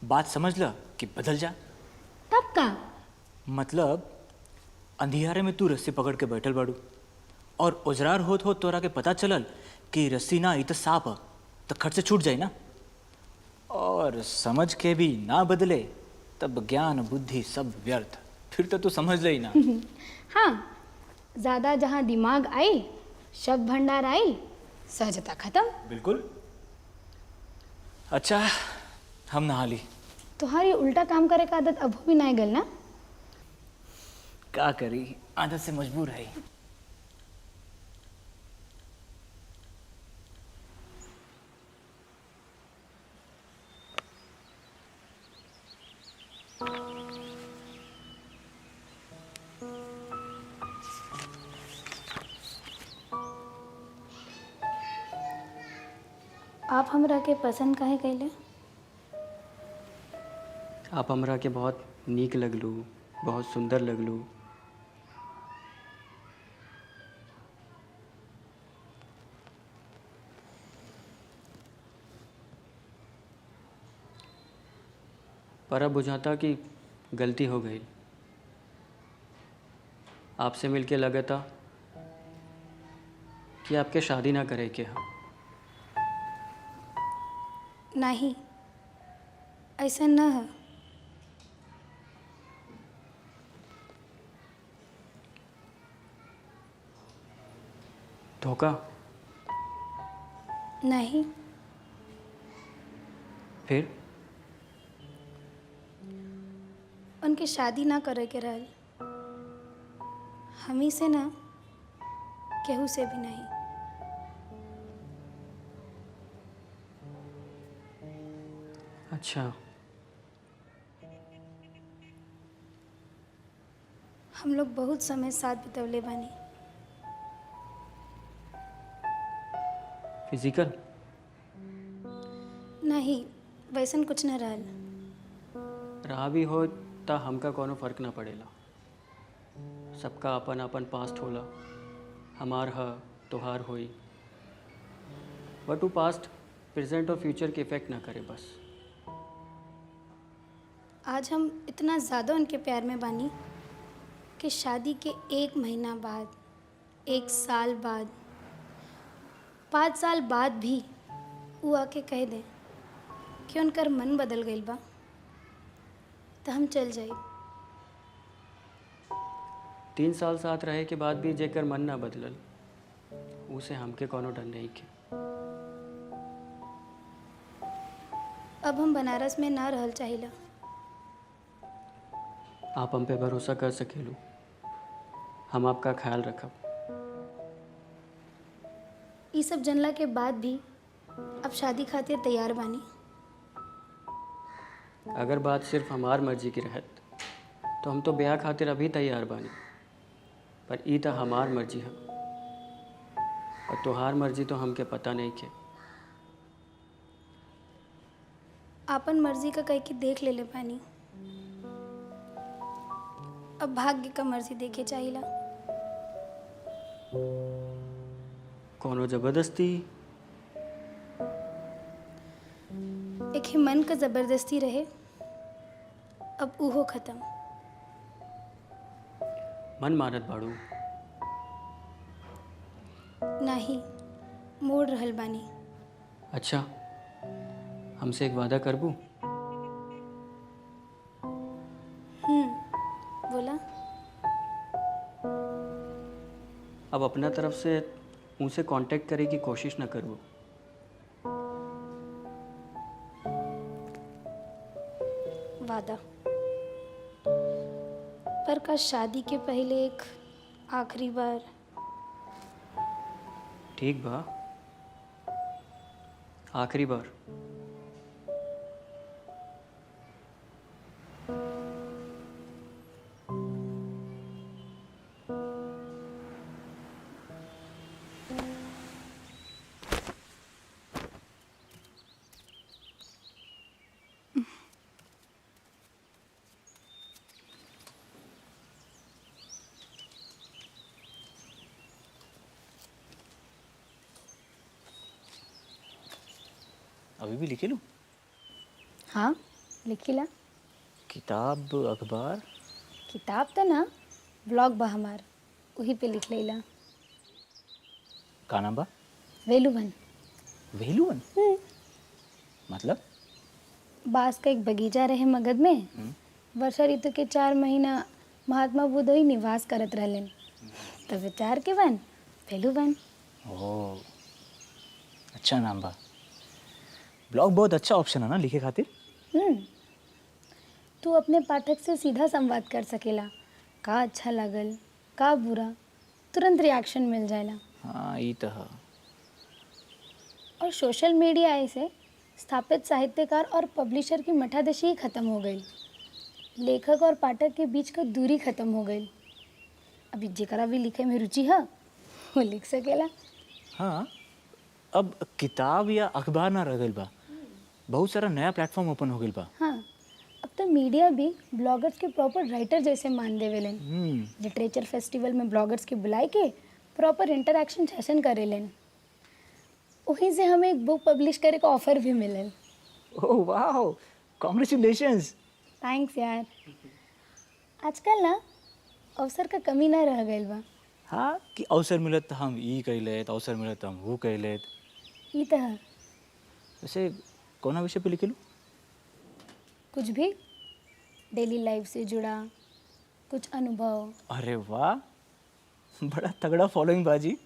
[SPEAKER 2] बात समझ ल कि बदल जा।
[SPEAKER 3] तब का
[SPEAKER 2] मतलब अंधियारे में तू रस्सी पकड़ के बैठल बाड़ू, और उजरार होत हो तोरा के पता चलल कि रस्सी ना, ई तो सांप है, तो खट से छूट जाए ना। और समझ के भी ना बदले तब ज्ञान बुद्धि सब व्यर्थ, फिर तो तू समझ ले ही ना।
[SPEAKER 3] हाँ, ज़्यादा जहाँ दिमाग आई, शब्द भंडार आई, सहजता खत्म।
[SPEAKER 2] बिल्कुल। अच्छा, हम नहा ली।
[SPEAKER 3] तुम्हारी उल्टा काम करे का आदत अभी भी नहीं गल ना?
[SPEAKER 2] क्या करी, आदत से मजबूर है।
[SPEAKER 3] आप हमरा के पसंद काहे कैले?
[SPEAKER 6] आप हमरा के बहुत नीक लगलू, बहुत सुंदर लगलू। पर अब बुझाता कि गलती हो गई। आपसे मिलके लगा था कि आपके शादी ना करे के हम।
[SPEAKER 3] नहीं, ऐसा न है।
[SPEAKER 6] धोखा?
[SPEAKER 3] नहीं,
[SPEAKER 6] फिर?
[SPEAKER 3] उनके शादी ना करे के रहल। हमी से ना, केहू से भी नहीं।
[SPEAKER 6] अच्छा,
[SPEAKER 3] हम लोग बहुत समय साथ बितवले बानी।
[SPEAKER 6] फिजिकल?
[SPEAKER 3] नहीं, वैसन कुछ न रहल।
[SPEAKER 6] रहा भी हो ता हमका कोनो फर्क ना पड़ेला। सबका अपन अपन पास्ट होला। हमार ह तोहार होई। बट वो पास्ट प्रेजेंट और फ्यूचर के इफेक्ट ना करे बस।
[SPEAKER 3] आज हम इतना ज़्यादा उनके प्यार में बानी कि शादी के 1 महीना बाद, 1 साल बाद, 5 साल बाद भी वो आके कह दे कि उनकर मन बदल गईल बा, तो हम चल जाई।
[SPEAKER 6] 3 साल साथ रहे के बाद भी जेकर मन ना बदलल, उसे हमके कोनो डर नहीं के।
[SPEAKER 3] अब हम बनारस में ना रहल चाहिला।
[SPEAKER 6] आप हम पे भरोसा कर सकेलू। हम आपका ख्याल रखब।
[SPEAKER 3] ये सब जनला के बाद भी अब शादी खातिर तैयार बानी।
[SPEAKER 6] अगर बात सिर्फ हमार मर्जी की रहत तो हम तो ब्याह खातिर अभी तैयार बानी। पर ई तो हमार मर्जी है और तोहार मर्जी तो हमके पता नहीं के।
[SPEAKER 3] आपन मर्जी का कह के देख ले पानी। अब भाग्य का मर्जी देखे चाहिला।
[SPEAKER 6] कोनो जबरदस्ती?
[SPEAKER 3] एक ही मन का जबरदस्ती रहे, अब उहो खत्म।
[SPEAKER 6] मन मानत बाड़ू?
[SPEAKER 3] नहीं, मोड़ रहल बानी।
[SPEAKER 6] अच्छा, हमसे एक वादा करबू?
[SPEAKER 3] बोला।
[SPEAKER 6] अब अपना तरफ से उनसे कांटेक्ट करे की कोशिश न करूँ।
[SPEAKER 3] वादा। पर का शादी के पहले एक आखिरी बार?
[SPEAKER 6] ठीक बा, आखिरी बार।
[SPEAKER 2] अभी भी लिखे लूँ?
[SPEAKER 3] हाँ, लिखिला।
[SPEAKER 2] किताब, अखबार?
[SPEAKER 3] किताब तो ना, ब्लॉग बा हमार, वही पे लिख लेला।
[SPEAKER 2] का नाम बा?
[SPEAKER 3] वेलुवन।
[SPEAKER 2] वेलुवन? मतलब?
[SPEAKER 3] बांस का एक बगीचा रहे मगध में। वर्षा ऋतु के 4 महीना महात्मा बुद्ध ही निवास करत रहलन। तब विचार के वन वेलुवन।
[SPEAKER 2] ओह, अच्छा नाम बा। ब्लॉग बहुत अच्छा ऑप्शन है ना लिखे खातिर।
[SPEAKER 3] तू अपने पाठक से सीधा संवाद कर सकेला। का अच्छा लागल, का बुरा, तुरंत रिएक्शन मिल जाएला।
[SPEAKER 2] हाँ, ये तो है।
[SPEAKER 3] और सोशल मीडिया आए से स्थापित साहित्यकार और पब्लिशर की मठादशी ही खत्म हो गई। लेखक और पाठक के बीच का दूरी खत्म हो गई। अभी जेकरा भी लिखे में रुचि है वो लिख सकेला।
[SPEAKER 2] हाँ, अब किताब या अखबार ना रह गइल बा, बहुत सारा नया प्लेटफॉर्म ओपन हो गइल बा।
[SPEAKER 3] हाँ, अब तो मीडिया भी ब्लॉगर्स के प्रॉपर राइटर जैसे मान देवेलन। लिटरेचर फेस्टिवल में ब्लॉगर्स के बुलाए के प्रॉपर इंटरेक्शन सेशन करेलन। वहीं से हमें एक बुक पब्लिश करे का ऑफर भी मिलल।
[SPEAKER 2] ओह वाह, कांग्रेचुलेशंस।
[SPEAKER 3] थैंक्स यार। आजकल ना अवसर का कमी ना रह गइल बा।
[SPEAKER 2] हाँ, कि अवसर मिलत तो हम ई कर लेत, अवसर मिलत तो हम वो कर लेत।
[SPEAKER 3] ई तो है।
[SPEAKER 2] वैसे कौन विषय पे लिखे लूँ?
[SPEAKER 3] कुछ भी, डेली लाइफ से जुड़ा कुछ अनुभव।
[SPEAKER 2] अरे वाह, बड़ा तगड़ा फॉलोइंग बाजी।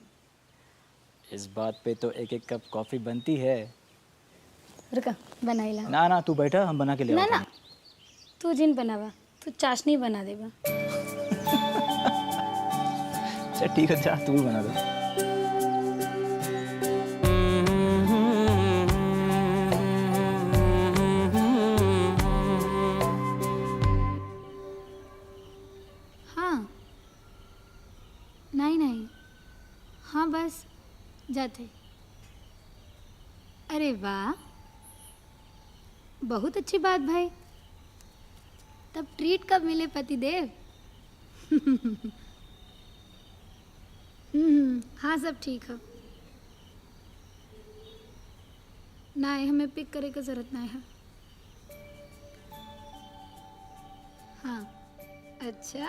[SPEAKER 2] इस बात पे तो एक एक कप कॉफ़ी बनती है।
[SPEAKER 3] रुका बनाइला
[SPEAKER 2] ना ना तू बैठा, हम बना के ले
[SPEAKER 3] ना
[SPEAKER 2] आओ
[SPEAKER 3] ना तू जिन बनावा तू चाशनी बना देबा।
[SPEAKER 2] चल ठीक है, जा तू भी बना दे।
[SPEAKER 3] हाँ नहीं नहीं हाँ बस जाते। अरे वाह बहुत अच्छी बात भाई। तब ट्रीट कब मिले पतिदेव? हाँ सब ठीक है। नहीं हमें पिक करे की जरूरत नहीं है। हाँ अच्छा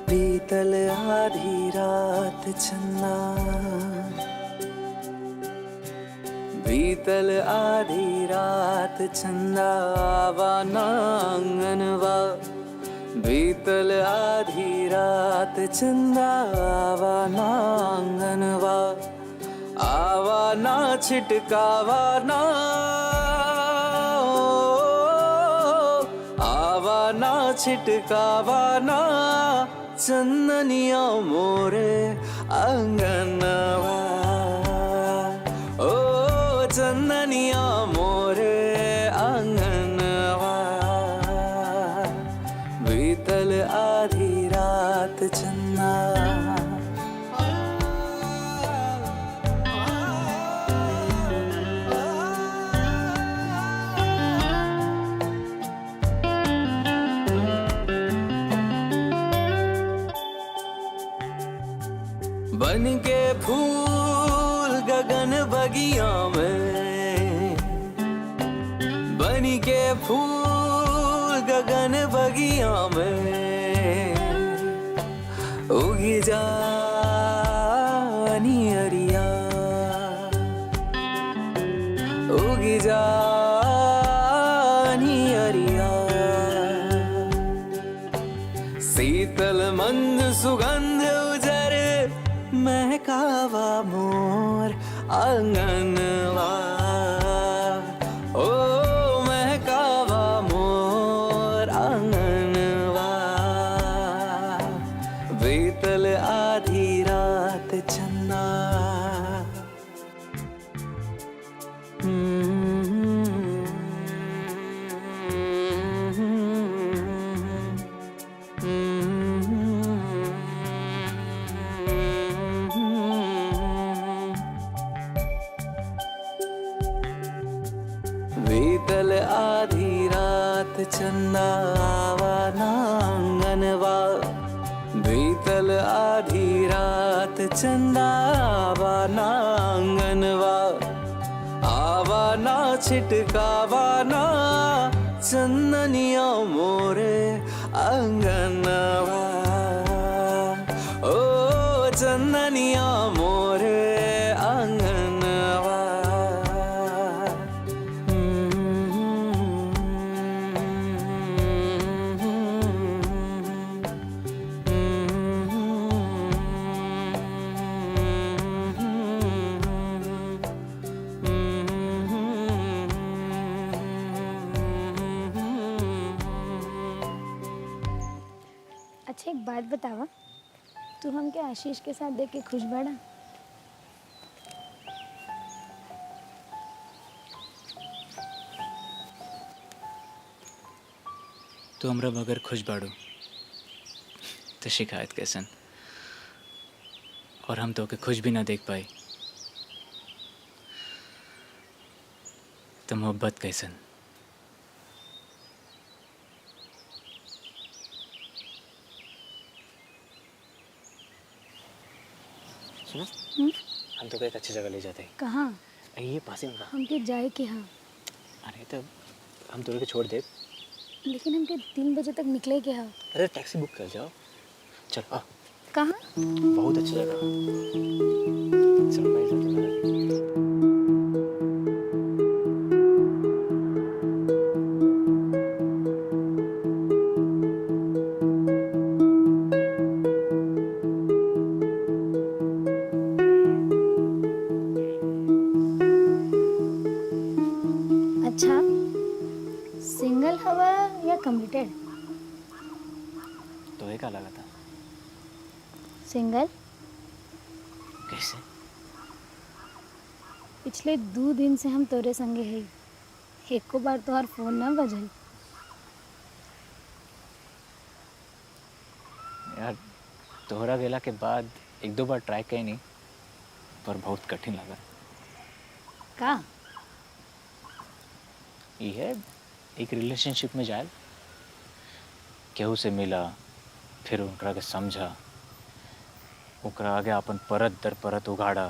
[SPEAKER 1] बीतल आधी रात चन्ना, बीतल आधी रात चंदा आवा नांगनवा, बीतल आधी रात चंदा आवा नांगनवा, आवा ना छिटकावा ना, आवा ना छिटकावा ना, चंदनिया मोरे अंगनवा, ओ चंदनिया मोरे अंगनवा, बीतल आधी रात चन्ना। बन के फूल गगन बगिया में, बन के फूल गगन बगिया में, उगी जानी अरिया, उगी जानी अरिया, शीतल मंद सुगंध उजर महकावा मोर आंगनवा, ओ महकावा मोर आंगनवा, बीतल आधी रात चन्ना। बीतल आधी रात चन्ना आवा नांगनवा, बीतल आधी रात चंदा आवा नांगनवा, आवा ना छिटकावा ना, चंदनिया मोरे अंगनवा, ओ चंदनिया मोरे अंगनवा।
[SPEAKER 3] अच्छा एक बात बतावा, तू हमके आशीष के साथ देख के खुश बाड़ा?
[SPEAKER 2] तू हमरा बगैर खुश बाड़ू तो शिकायत कैसन, और हम तो के खुश भी ना देख पाई तो मोहब्बत कैसन। सुनो हम तो एक अच्छी जगह ले जाते हैं।
[SPEAKER 3] कहाँ?
[SPEAKER 2] ये पास ही में।
[SPEAKER 3] हमके जाए के हाँ।
[SPEAKER 2] अरे तो हम तो के छोड़ दे,
[SPEAKER 3] लेकिन हमके 3 बजे तक निकले के हा।
[SPEAKER 2] अरे टैक्सी बुक कर जाओ। चलो आ,
[SPEAKER 3] कहाँ?
[SPEAKER 2] बहुत अच्छी जगह है। सरप्राइज है तुम्हारा।
[SPEAKER 3] अच्छा, सिंगल हवा या कमिटेड?
[SPEAKER 2] तो एक लगा था।
[SPEAKER 3] सिंगल।
[SPEAKER 2] कैसे?
[SPEAKER 3] पिछले 2 दिन से हम तोरे संगे है। एको बार तोहार फोन ना बजल।
[SPEAKER 2] यार तोहरा गेला के बाद 1-2 बार ट्राई कई नहीं, पर बहुत कठिन लगा।
[SPEAKER 3] का?
[SPEAKER 2] ये है एक रिलेशनशिप में जाए, केहू से मिला, फिर उनकरा के समझा, ओकरा आगे अपन परत दर परत उगाड़ा,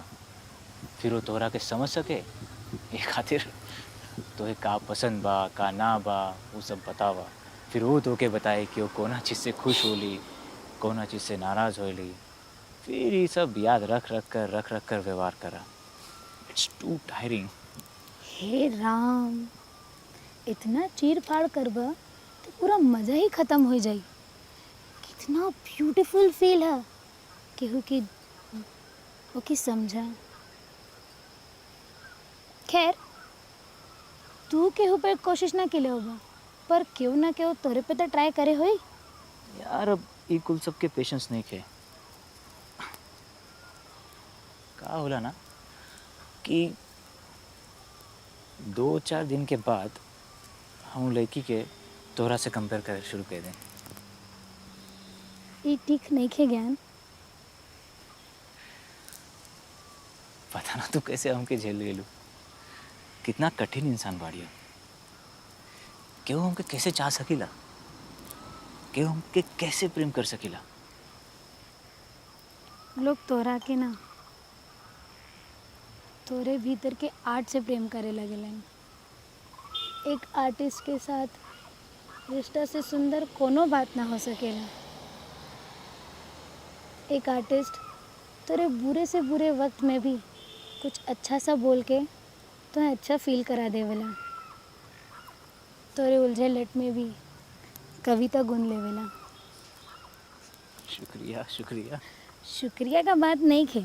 [SPEAKER 2] फिर वो तोहरा के समझ सके ये खातिर तोहे का पसंद बा का ना बा वो सब बतावा, फिर वो तोके बताए कि वो कोना चीज़ से खुश होली, कोना चीज़ से नाराज़ होली, फिर ये सब याद रख रख कर व्यवहार करा। It's too tiring.
[SPEAKER 3] हे राम, इतना चीर फाड़ करबा तो पूरा मज़ा ही ख़त्म हो जाई। कितना ब्यूटीफुल फील है केहू की ओके समझा। खैर, तू केहू पे कोशिश ना के होगा, पर क्यों ना केहू तोरे पे तो ट्राई करे होई।
[SPEAKER 2] यार अब ये कुल सबके पेशेंस नहीं खे। का होला ना कि 2-4 दिन के बाद हम लड़की के तोहरा से कंपेयर करे शुरू कर दें।
[SPEAKER 3] ये ठीक नहीं खे ज्ञान।
[SPEAKER 2] पता ना तू कैसे हमके झेल गेलू। कितना कठिन इंसान बाड़िया। केहू हमके कैसे चाह सकीला, केहू हमके कैसे प्रेम कर सकीला।
[SPEAKER 3] लोग तोरा के ना तोरे भीतर के आर्ट से प्रेम करे लगेलन। एक आर्टिस्ट के साथ रिश्ता से सुंदर कोनो बात ना हो सकेला। एक आर्टिस्ट तोरे बुरे से बुरे वक्त में भी कुछ अच्छा सा बोल के तो अच्छा फील करा देवेला। तोरे उलझे लट में भी कविता गुन लेवेला।
[SPEAKER 2] शुक्रिया शुक्रिया।
[SPEAKER 3] शुक्रिया का बात नहीं खे।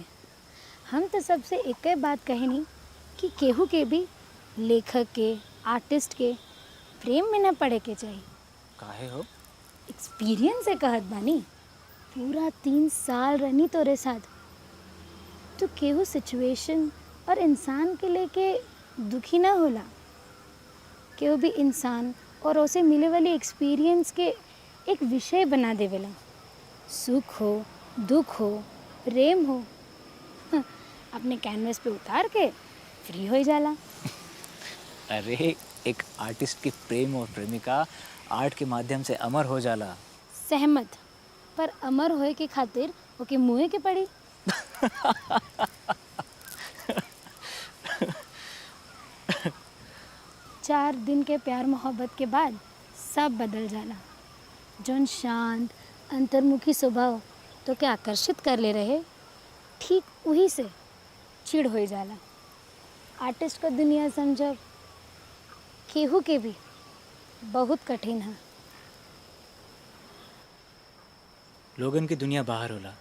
[SPEAKER 3] हम तो सबसे एक ही बात कहनी कि केहू के भी लेखक के, आर्टिस्ट के प्रेम में न पड़े के चाहिए।
[SPEAKER 2] काहे हो?
[SPEAKER 3] एक्सपीरियंस से कहत बानी। पूरा 3 साल रहनी तोरे साथ, तो केहू सिचुएशन और इंसान के लेके दुखी ना होला। केहू भी इंसान और उसे मिले वाली एक्सपीरियंस के एक विषय बना देवेला। सुख हो, दुख हो, प्रेम हो, अपने कैनवस पे उतार के फ्री हो जाला।
[SPEAKER 2] अरे एक आर्टिस्ट की प्रेम और प्रेमिका आर्ट के माध्यम से अमर हो जाला।
[SPEAKER 3] सहमत, पर अमर होए के खातिर ओके मुँहे के पड़ी। 4 दिन के प्यार मोहब्बत के बाद सब बदल जाला। जौन शांत अंतर्मुखी स्वभाव तो के आकर्षित कर ले रहे, ठीक वही से चिड़ हो जाला। आर्टिस्ट का दुनिया समझब केहू के भी बहुत कठिन है।
[SPEAKER 2] लोगन की दुनिया बाहर होला,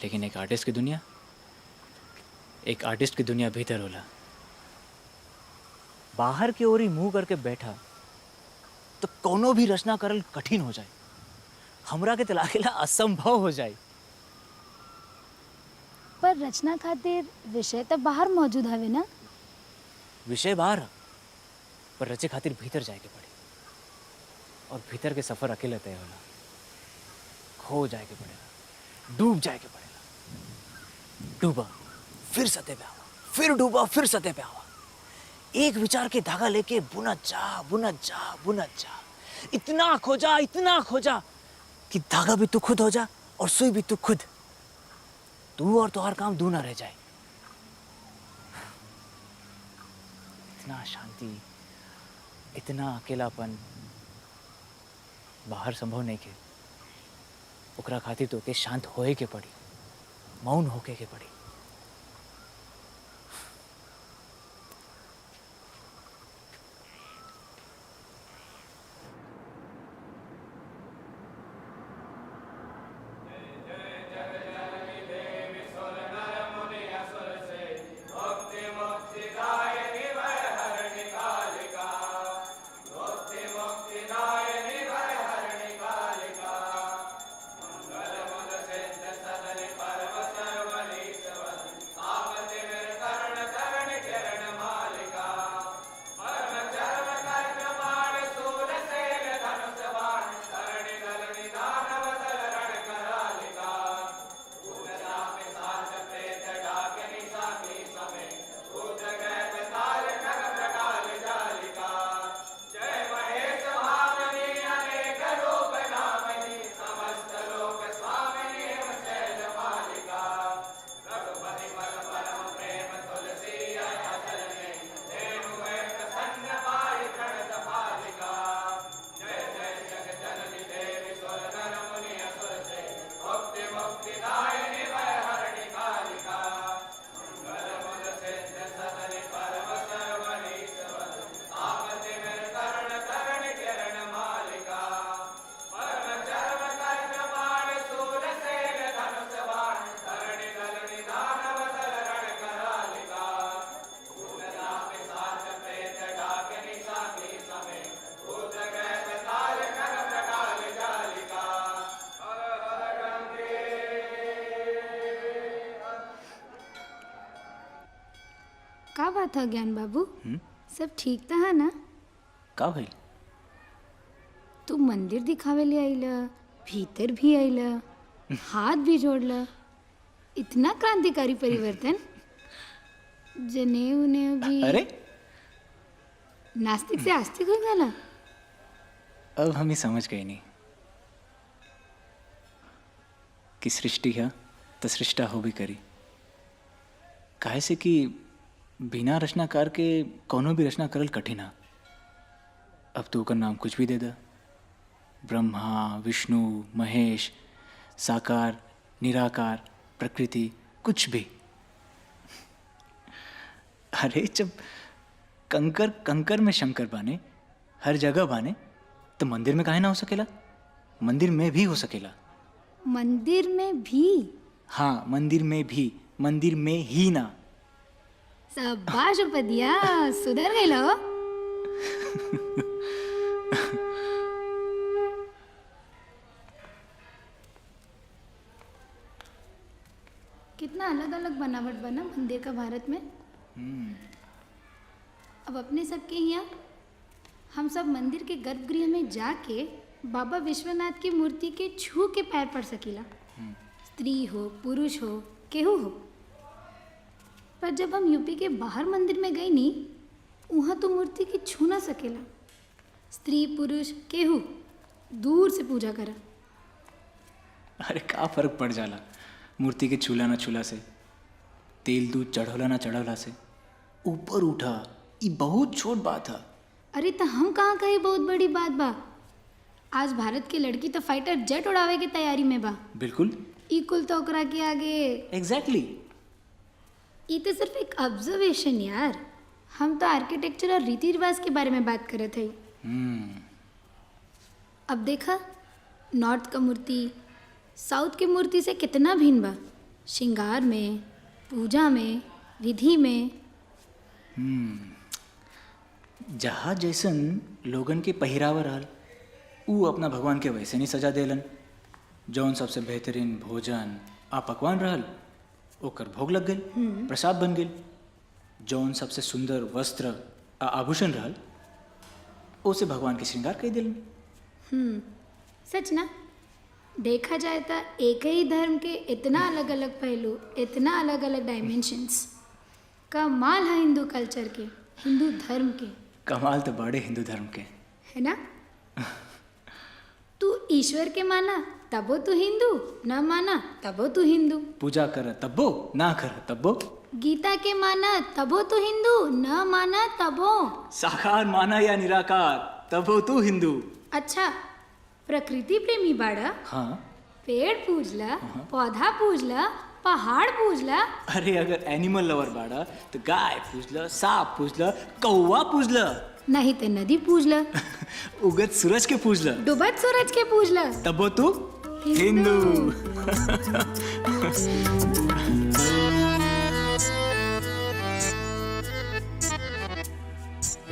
[SPEAKER 2] लेकिन एक आर्टिस्ट की दुनिया भीतर होला। बाहर की ओर ही मुंह करके बैठा तो कोनो भी रचना करल कठिन हो जाए, हमरा के तलाकेला असंभव हो जाए।
[SPEAKER 3] पर रचना खातिर विषय तो बाहर मौजूद हवे ना।
[SPEAKER 2] विषय बाहर है, पर रचे खातिर भीतर जाए के पड़े, और भीतर के सफर अकेले तय होला। खो जाए के पड़ेगा, डूब जाए के पड़ेगा। डूबा फिर सतह पे आवा, फिर डूबा फिर सतह पे आवा। एक विचार के धागा लेके बुनत जा, इतना खोजा कि धागा भी तू खुद हो जा और सुई भी तू खुद। तू और तुम्हार काम दू ना रह जाए। इतना शांति, इतना अकेलापन बाहर संभव नहीं के। ओकरा खातिर तो के शांत होए के पड़ी, मौन होके के पड़ी।
[SPEAKER 3] का बात है ज्ञान बाबू? सब ठीक तो है ना?
[SPEAKER 2] का भइल?
[SPEAKER 3] तू मंदिर दिखावे ले आइला, भीतर भी आइला, हाथ भी जोड़ला। इतना क्रांतिकारी परिवर्तन। जनेऊ ने भी
[SPEAKER 2] अरे
[SPEAKER 3] नास्तिक से आस्तिक हो गया।
[SPEAKER 2] अब हम ही समझ गए नहीं कि सृष्टि है तो सृष्टा हो भी करी। काहे से कि बिना रचनाकार के कोनो भी रचना करल कठिन है। अब तो ओकर नाम कुछ भी दे दा, ब्रह्मा, विष्णु, महेश, साकार, निराकार, प्रकृति, कुछ भी। अरे जब कंकर कंकर में शंकर बाने, हर जगह बाने, तो मंदिर में काहे ना हो सकेला? मंदिर में भी हो सकेला।
[SPEAKER 3] मंदिर में भी?
[SPEAKER 2] हाँ, मंदिर में भी, मंदिर में ही ना।
[SPEAKER 3] शाबाश उपदिया, सुधर गए लो। कितना अलग अलग बनावट बना मंदिर का भारत में। अब अपने सबके यहाँ हम सब मंदिर के गर्भगृह में जाके बाबा विश्वनाथ की मूर्ति के छू के पैर पड़ सकीला। स्त्री हो, पुरुष हो, केहू हो। पर जब हम यूपी के बाहर मंदिर में गई नी, वहाँ तो मूर्ति की छू ना सकेला। स्त्री पुरुष केहू दूर से पूजा करा।
[SPEAKER 2] अरे का फर्क पड़ जाला मूर्ति के छूला ना छूला से, तेल दूध चढ़ौला ना चढ़ौला से। ऊपर उठा, ये बहुत छोट बात है।
[SPEAKER 3] अरे तो हम कहाँ कहे बहुत बड़ी बात बा। आज भारत की लड़की तो फाइटर जेट उड़ावे की तैयारी में बा।
[SPEAKER 2] बिल्कुल।
[SPEAKER 3] ई कुल तो ओकरा के आगे।
[SPEAKER 2] एग्जैक्टली।
[SPEAKER 3] ये तो सिर्फ एक ऑब्जर्वेशन यार। हम तो आर्किटेक्चर और रीति रिवाज के बारे में बात कर रहे थे। अब देखा, नॉर्थ का मूर्ति साउथ की मूर्ति से कितना भिन्न बा। श्रृंगार में, पूजा में, विधि में।
[SPEAKER 2] जहाँ जैसन लोगन के पहरावा रहल, ऊ अपना भगवान के वैसे नहीं सजा देलन। जौन सबसे बेहतरीन भोजन आ पकवान रहल, ओकर भोग लग गई, प्रसाद बन गई। जौन सबसे सुंदर वस्त्र आ आभूषण रहल, ओसे भगवान के श्रृंगार कर दिलन।
[SPEAKER 3] सच ना? देखा जाए तो एक ही धर्म के इतना अलग अलग पहलू, इतना अलग अलग डायमेंशंस। कमाल है हिंदू कल्चर के, हिंदू धर्म के।
[SPEAKER 2] कमाल तो बड़े हिंदू धर्म के
[SPEAKER 3] है ना? तू ईश्वर के माना तबो तू हिंदू, न माना तबो तू हिंदू।
[SPEAKER 2] पूजा कर तब्बो, ना कर तब्बो।
[SPEAKER 3] गीता के माना तबो तो हिंदू, न माना तबो।
[SPEAKER 2] साकार माना या निराकार, तब हो तू हिंदू।
[SPEAKER 3] अच्छा, प्रकृति प्रेमी बाड़ा?
[SPEAKER 2] हाँ।
[SPEAKER 3] पेड़ पूजला, पौधा पूजला, पहाड़ पूजला।
[SPEAKER 2] अरे अगर एनिमल लवर बाड़ा तो गाय पूजला, सांप पूजला, कौवा पूजला।
[SPEAKER 3] नहीं तो नदी पूजला,
[SPEAKER 2] उगत सूरज के पूजला,
[SPEAKER 3] डूबत सूरज के पूजला।
[SPEAKER 2] तब हो तू हिंदू।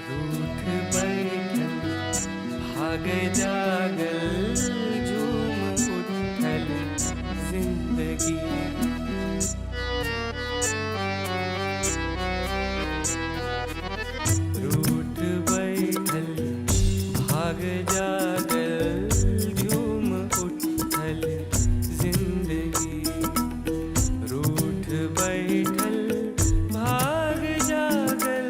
[SPEAKER 1] रूठ बैठल भाग जागल झूम उठल जिंदगी। रूठ बैठल भाग जागल झूम उठल जिंदगी। रूठ बैठल भाग जागल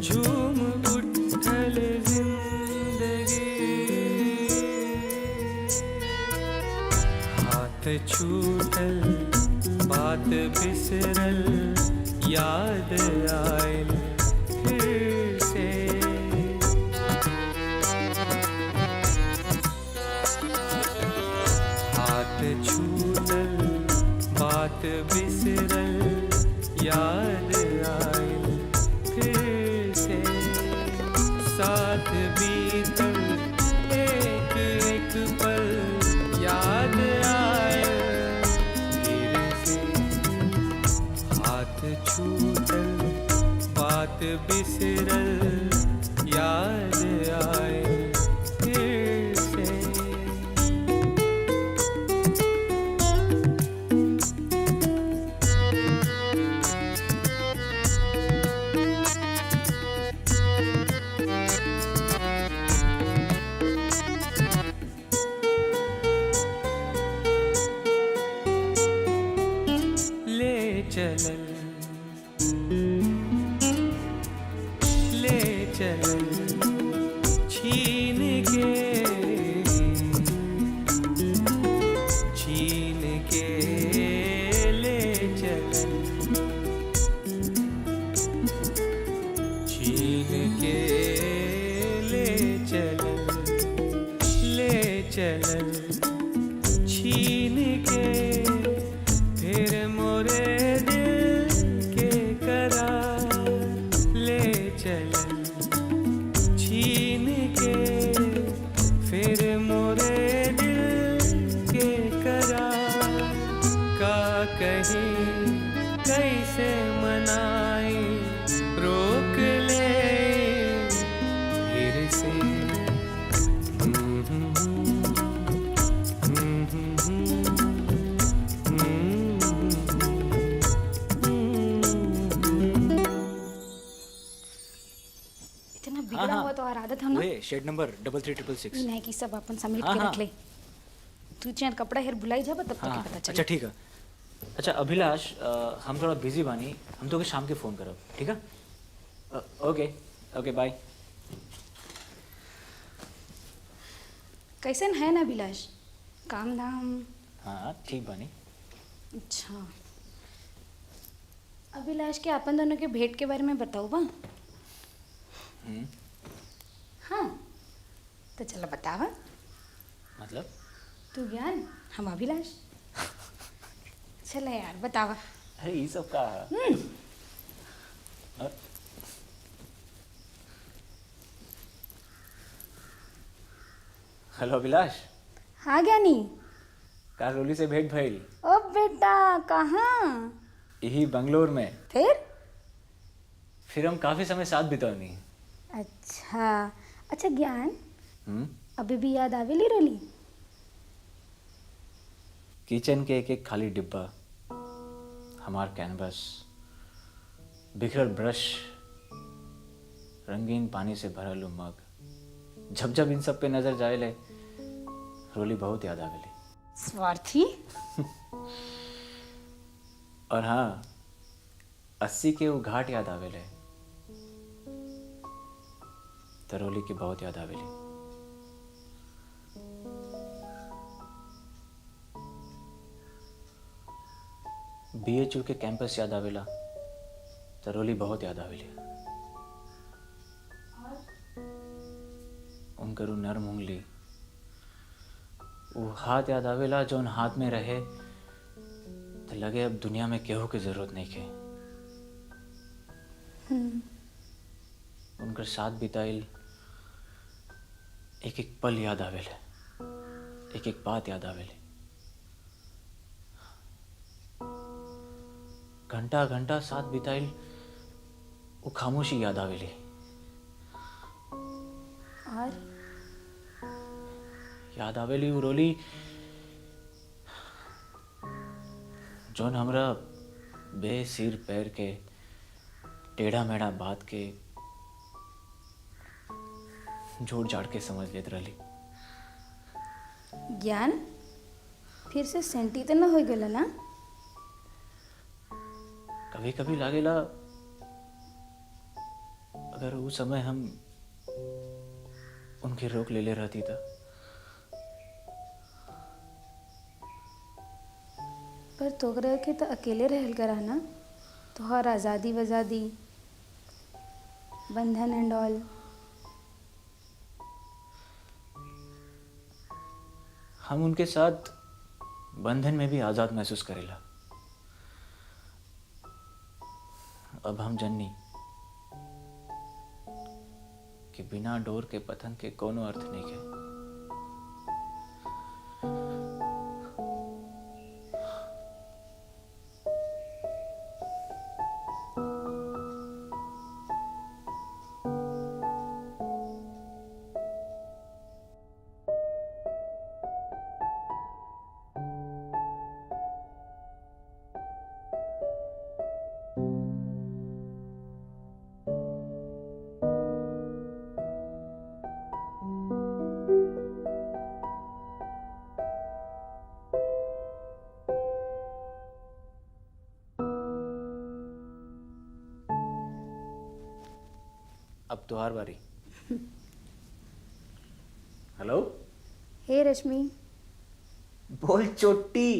[SPEAKER 1] झूम उठल जिंदगी। हाथ छूटल बात बिसरल याद आयल फिर से। हाथ छूटल बात बिसरल याद आयल फिर से। साथ बीतल एक एक पल याद आयल फिर से। हाथ छूटल बात बिसरल याद आयल फिर से। ले चलल ले चलल छीन के ले चलल छीन के ले चलल छीन के। फिर मोरे दिल के करार ले चलल छीन के। फिर मोरे दिल के करार का कहीं कैसे मनाई रोक ले फिर से।
[SPEAKER 3] इतना बिगड़ा हुआ तो और आदत है ना।
[SPEAKER 2] वे शेड नंबर 33666।
[SPEAKER 3] ई नहीं कि सब अपन समेट
[SPEAKER 2] हाँ,
[SPEAKER 3] के
[SPEAKER 2] हाँ।
[SPEAKER 3] रख ले। तू चाहे कपड़ा हेर भुलाई जा तब तक
[SPEAKER 2] हाँ,
[SPEAKER 3] के पता
[SPEAKER 2] अच्छा
[SPEAKER 3] चले।
[SPEAKER 2] ठीक है। अच्छा अभिलाष, हम थोड़ा बिजी बानी, हम तो के शाम के फ़ोन करब, ठीक है? Okay okay bye.
[SPEAKER 3] कैसन है ना अभिलाष? काम धाम?
[SPEAKER 2] हाँ ठीक बानी।
[SPEAKER 3] अच्छा, अभिलाष के अपन दोनों के भेंट के बारे में बताओ बा। हाँ तो चलो बतावा।
[SPEAKER 2] मतलब
[SPEAKER 3] तू ज्ञान, हम अभिलाष। चलो यार बतावा।
[SPEAKER 2] अरे ये सब का हेलो अभिलाष,
[SPEAKER 3] हाँ ज्ञानी।
[SPEAKER 2] का रोली से भेंट भइल?
[SPEAKER 3] ओ बेटा कहाँ?
[SPEAKER 2] यही बंगलोर में। फिर हम काफी समय साथ बितानी।
[SPEAKER 3] अच्छा अच्छा ज्ञान,
[SPEAKER 2] हम्म।
[SPEAKER 3] अभी भी याद आवेली रोली?
[SPEAKER 2] किचन के एक एक खाली डिब्बा, हमार कैनवस, बिखरल ब्रश, रंगीन पानी से भरल उ मग, जब जब इन सब पे नजर जाएले रोली बहुत याद आवेली।
[SPEAKER 3] स्वार्थी।
[SPEAKER 2] और हाँ, 80 के वो घाट याद आवेले तो रोली की बहुत याद आवेली। BHU के कैंपस याद आवेला तरोली बहुत याद आवेली। उनकर उ नरम उंगली, वो हाथ याद आवेला जौन हाथ में रहे तो लगे अब दुनिया में केहू की जरूरत नहीं के। उनकर साथ बिताइल एक एक पल याद आवेले, एक एक बात याद आवेले। घंटा घंटा साथ बिताइल वो खामोशी याद आवेली।
[SPEAKER 3] और
[SPEAKER 2] याद आवेली वो रोली जौन हमरा बेसिर पैर के टेढ़ा मेढ़ा बात के जोड़ जाड़ के समझ लेत रही।
[SPEAKER 3] ज्ञान फिर से सेंटी तो न हो गया ना?
[SPEAKER 2] कभी कभी लागेला अगर उस समय हम उनकी रोक ले रहती था।
[SPEAKER 3] पर तोहरा के तो अकेले रहल करा ना, तोहर आज़ादी वज़ादी, बंधन एंड ऑल।
[SPEAKER 2] हम उनके साथ बंधन में भी आज़ाद महसूस करेला। अब हम जन्नी कि बिना डोर के पतन के कोनो अर्थ नहीं है। अब तुहार बारी। हेलो।
[SPEAKER 3] हे रश्मि।
[SPEAKER 2] बोल चोटी,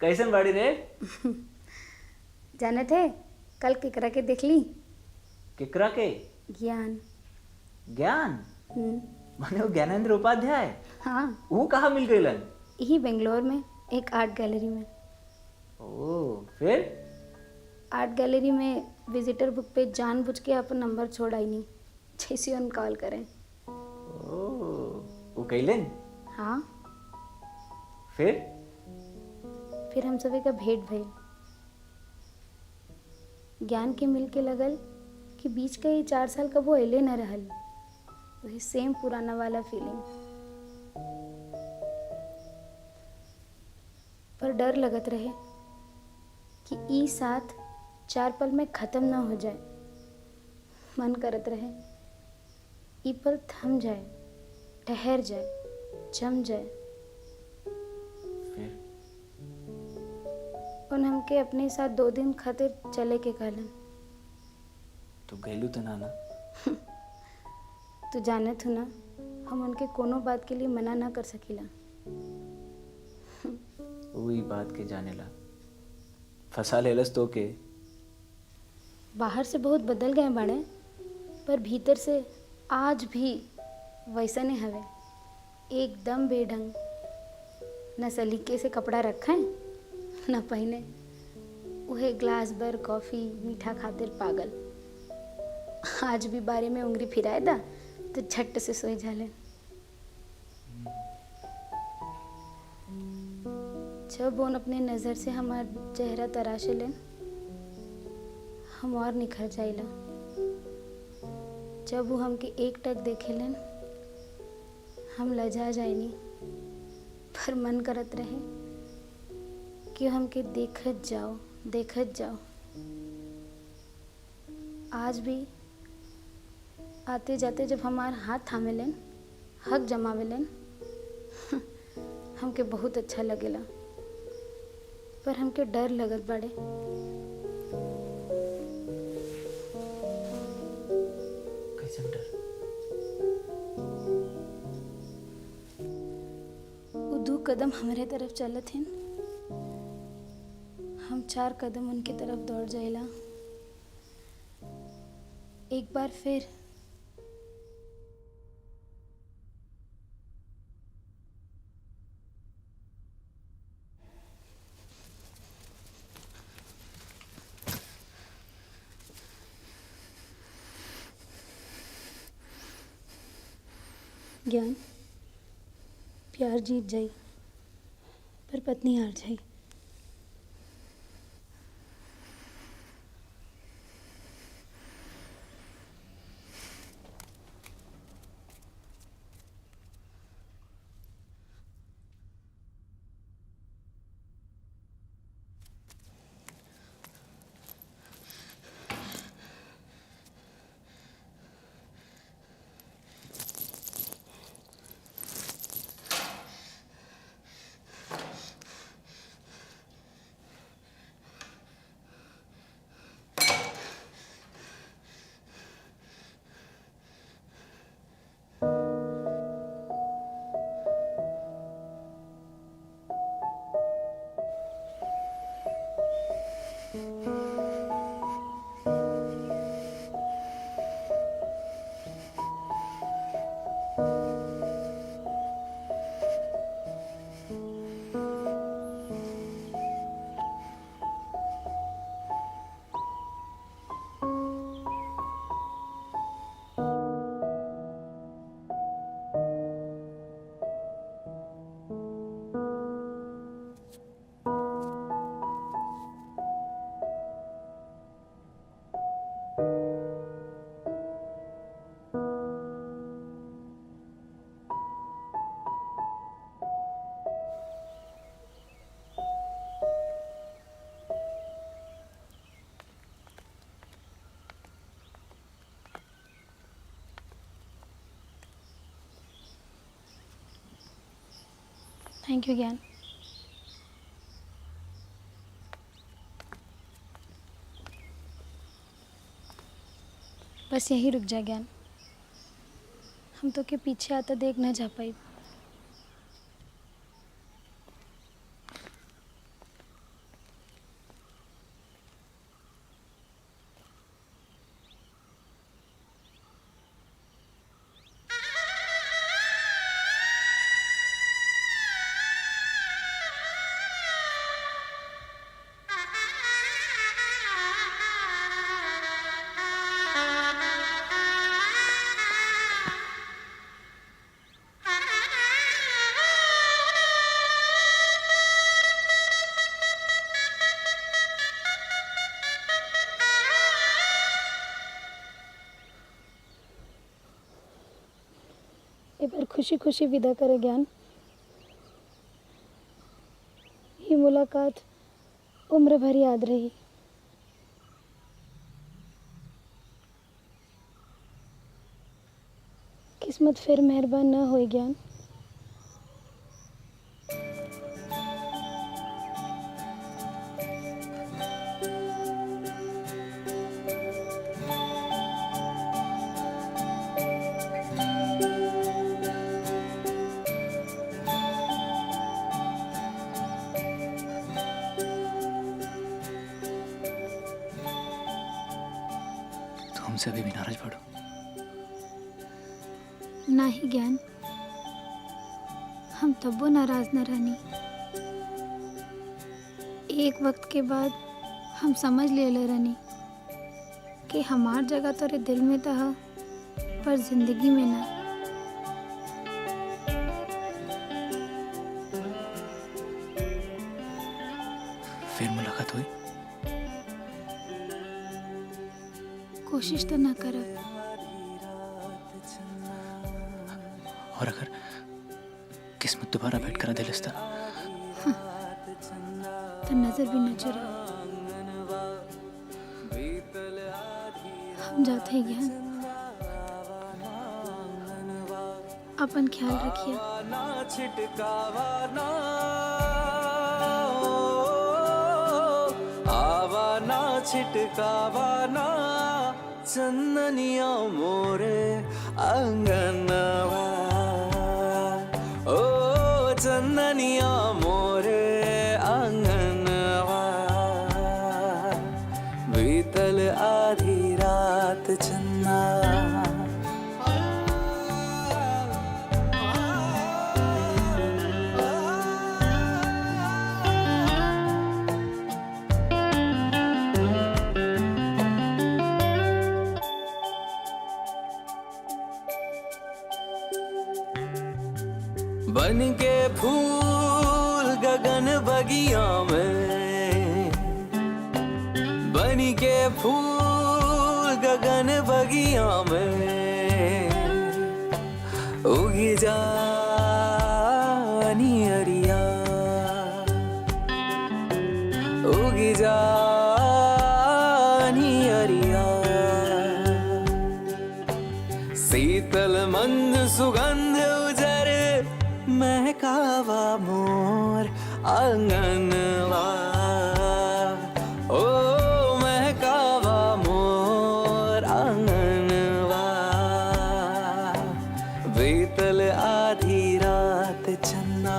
[SPEAKER 2] कैसन बाड़ी रे?
[SPEAKER 3] जाने थे कल केकरा के देख ली?
[SPEAKER 2] केकरा के?
[SPEAKER 3] ज्ञान।
[SPEAKER 2] ज्ञान? माने वो ज्ञानेंद्र उपाध्याय?
[SPEAKER 3] हाँ।
[SPEAKER 2] वो कहाँ मिल गईलन?
[SPEAKER 3] यही बेंगलोर में एक आर्ट गैलरी में।
[SPEAKER 2] ओह, फिर?
[SPEAKER 3] आर्ट गैलरी में विजिटर बुक पे जानबूझ के अपन नंबर छोड़ आई नहीं, जैसे उन कॉल करें।
[SPEAKER 2] ओह, वो कैलन?
[SPEAKER 3] हाँ।
[SPEAKER 2] फिर
[SPEAKER 3] हम सभी का भेंट भइल। ज्ञान के मिल के लगल कि बीच का ये 4 साल का वो अले न रहल, वही सेम पुराना वाला फीलिंग। पर डर लगत रहे कि ई साथ 4 पल में ख़त्म ना हो जाए। मन करत रहे ई पल थम जाए, ठहर जाए, जम जाए।
[SPEAKER 2] फिर
[SPEAKER 3] उन हमके अपने साथ 2 दिन खातिर चले के कहलन।
[SPEAKER 2] तो गैलू तो ना?
[SPEAKER 3] तू जाने थू ना, हम उनके कोनो बात के लिए मना ना कर सकीला।
[SPEAKER 2] वही बात के जानेला फंसा लेलस तो के।
[SPEAKER 3] बाहर से बहुत बदल गए बाड़े, पर भीतर से आज भी वैसा नहीं हवे, एकदम बेढंग। न सलीके से कपड़ा रखा है न पहने, उहे ग्लास भर कॉफ़ी मीठा खातिर पागल। आज भी बारे में उंगली फिराए दा तो झट से सोई जाले। जब उन अपने नज़र से हमार चेहरा तराशे लेन, हम और निखर जाइला। जब वो हमके एक टक देखे लेन, हम लजा जाइनी, पर मन करत रहे कि हमके देखत जाओ, देखत जाओ। आज भी आते जाते जब हमार हाथ थामे लेन, हक जमावे लेन, हमके बहुत अच्छा लगेला, पर हमके डर लगत बाड़े।
[SPEAKER 2] कैसन डर?
[SPEAKER 3] वो 2 कदम हमारे तरफ चलत हैं, हम 4 कदम उनके तरफ दौड़ जाइला। एक बार फिर ज्ञान, प्यार जीत जाई पर पत्नी हार जाई। थैंक यू ज्ञान। बस यहीं रुक जा ज्ञान, हम तो के पीछे आता देख ना जा पाई। एक बार खुशी खुशी विदा करे ज्ञान। ये मुलाकात उम्र भर याद रही। किस्मत फिर मेहरबान ना होई ज्ञान।
[SPEAKER 2] हमसे अभी भी नाराज पड़ो।
[SPEAKER 3] नहीं ज्ञान, हम तब्बो नाराज न रहनी। एक वक्त के बाद हम समझ ले रहनी कि हमार जगह तोरे दिल में तो है पर जिंदगी में ना।
[SPEAKER 2] फिर मुलाकात हुई?
[SPEAKER 3] कोशिश तो ना करब।
[SPEAKER 2] और अगर किस्मत दोबारा भेंट करा दिल तो
[SPEAKER 3] नजर भी न चुरा। हम जाते हैं ज्ञान, अपन ख्याल रखिए।
[SPEAKER 1] छिटकावाना चंदनिया मोरे अंगनवा, ओ चंदनिया मोरे अंगनवा, बीतल आधी रात चंद बन के फूल गगन बगिया में, बन के फूल गगन बगिया में, उगी जा नियरिया, उगी जा नियरिया। शीतल मंद सुगंध उजर महकावा मोर आंगनवा, ओ महकावा मोर आंगनवा। बीतल आधी रात चन्ना,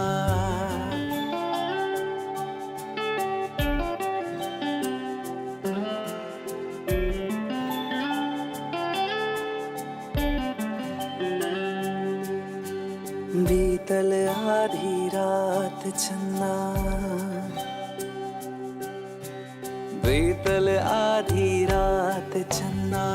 [SPEAKER 1] बीतल आधी रात चन्ना, बीतल आधी रात चन्ना।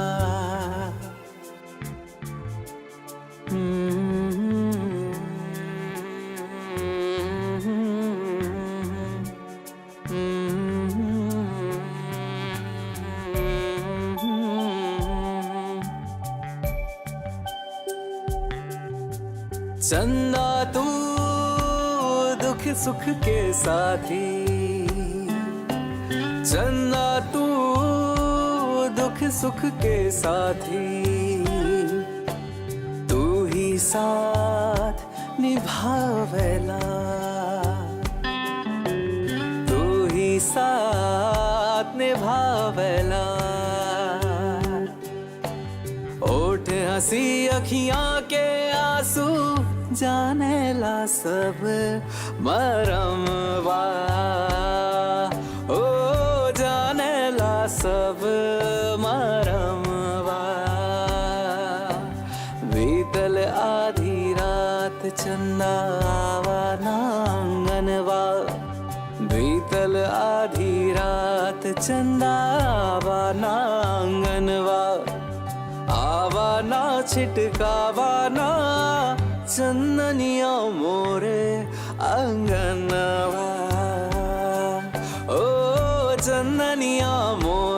[SPEAKER 1] चंदा तू दुख सुख के साथी, चंदा तू दुख सुख के साथी। तू ही साथ निभावेला, तू ही साथ निभावेला। ओठ हंसी अखियां के आंसू जानेला सब मरमवा, ओ जानेला सब मरमवा। बीतल आधी रात चन्दा आवा नांगनवा, बीतल आधी रात चन्दा आवा नांगनवा। आवा ना छिटकावा ना चंदनिया मोरे आंगनवा, ओ चंदनिया मोरे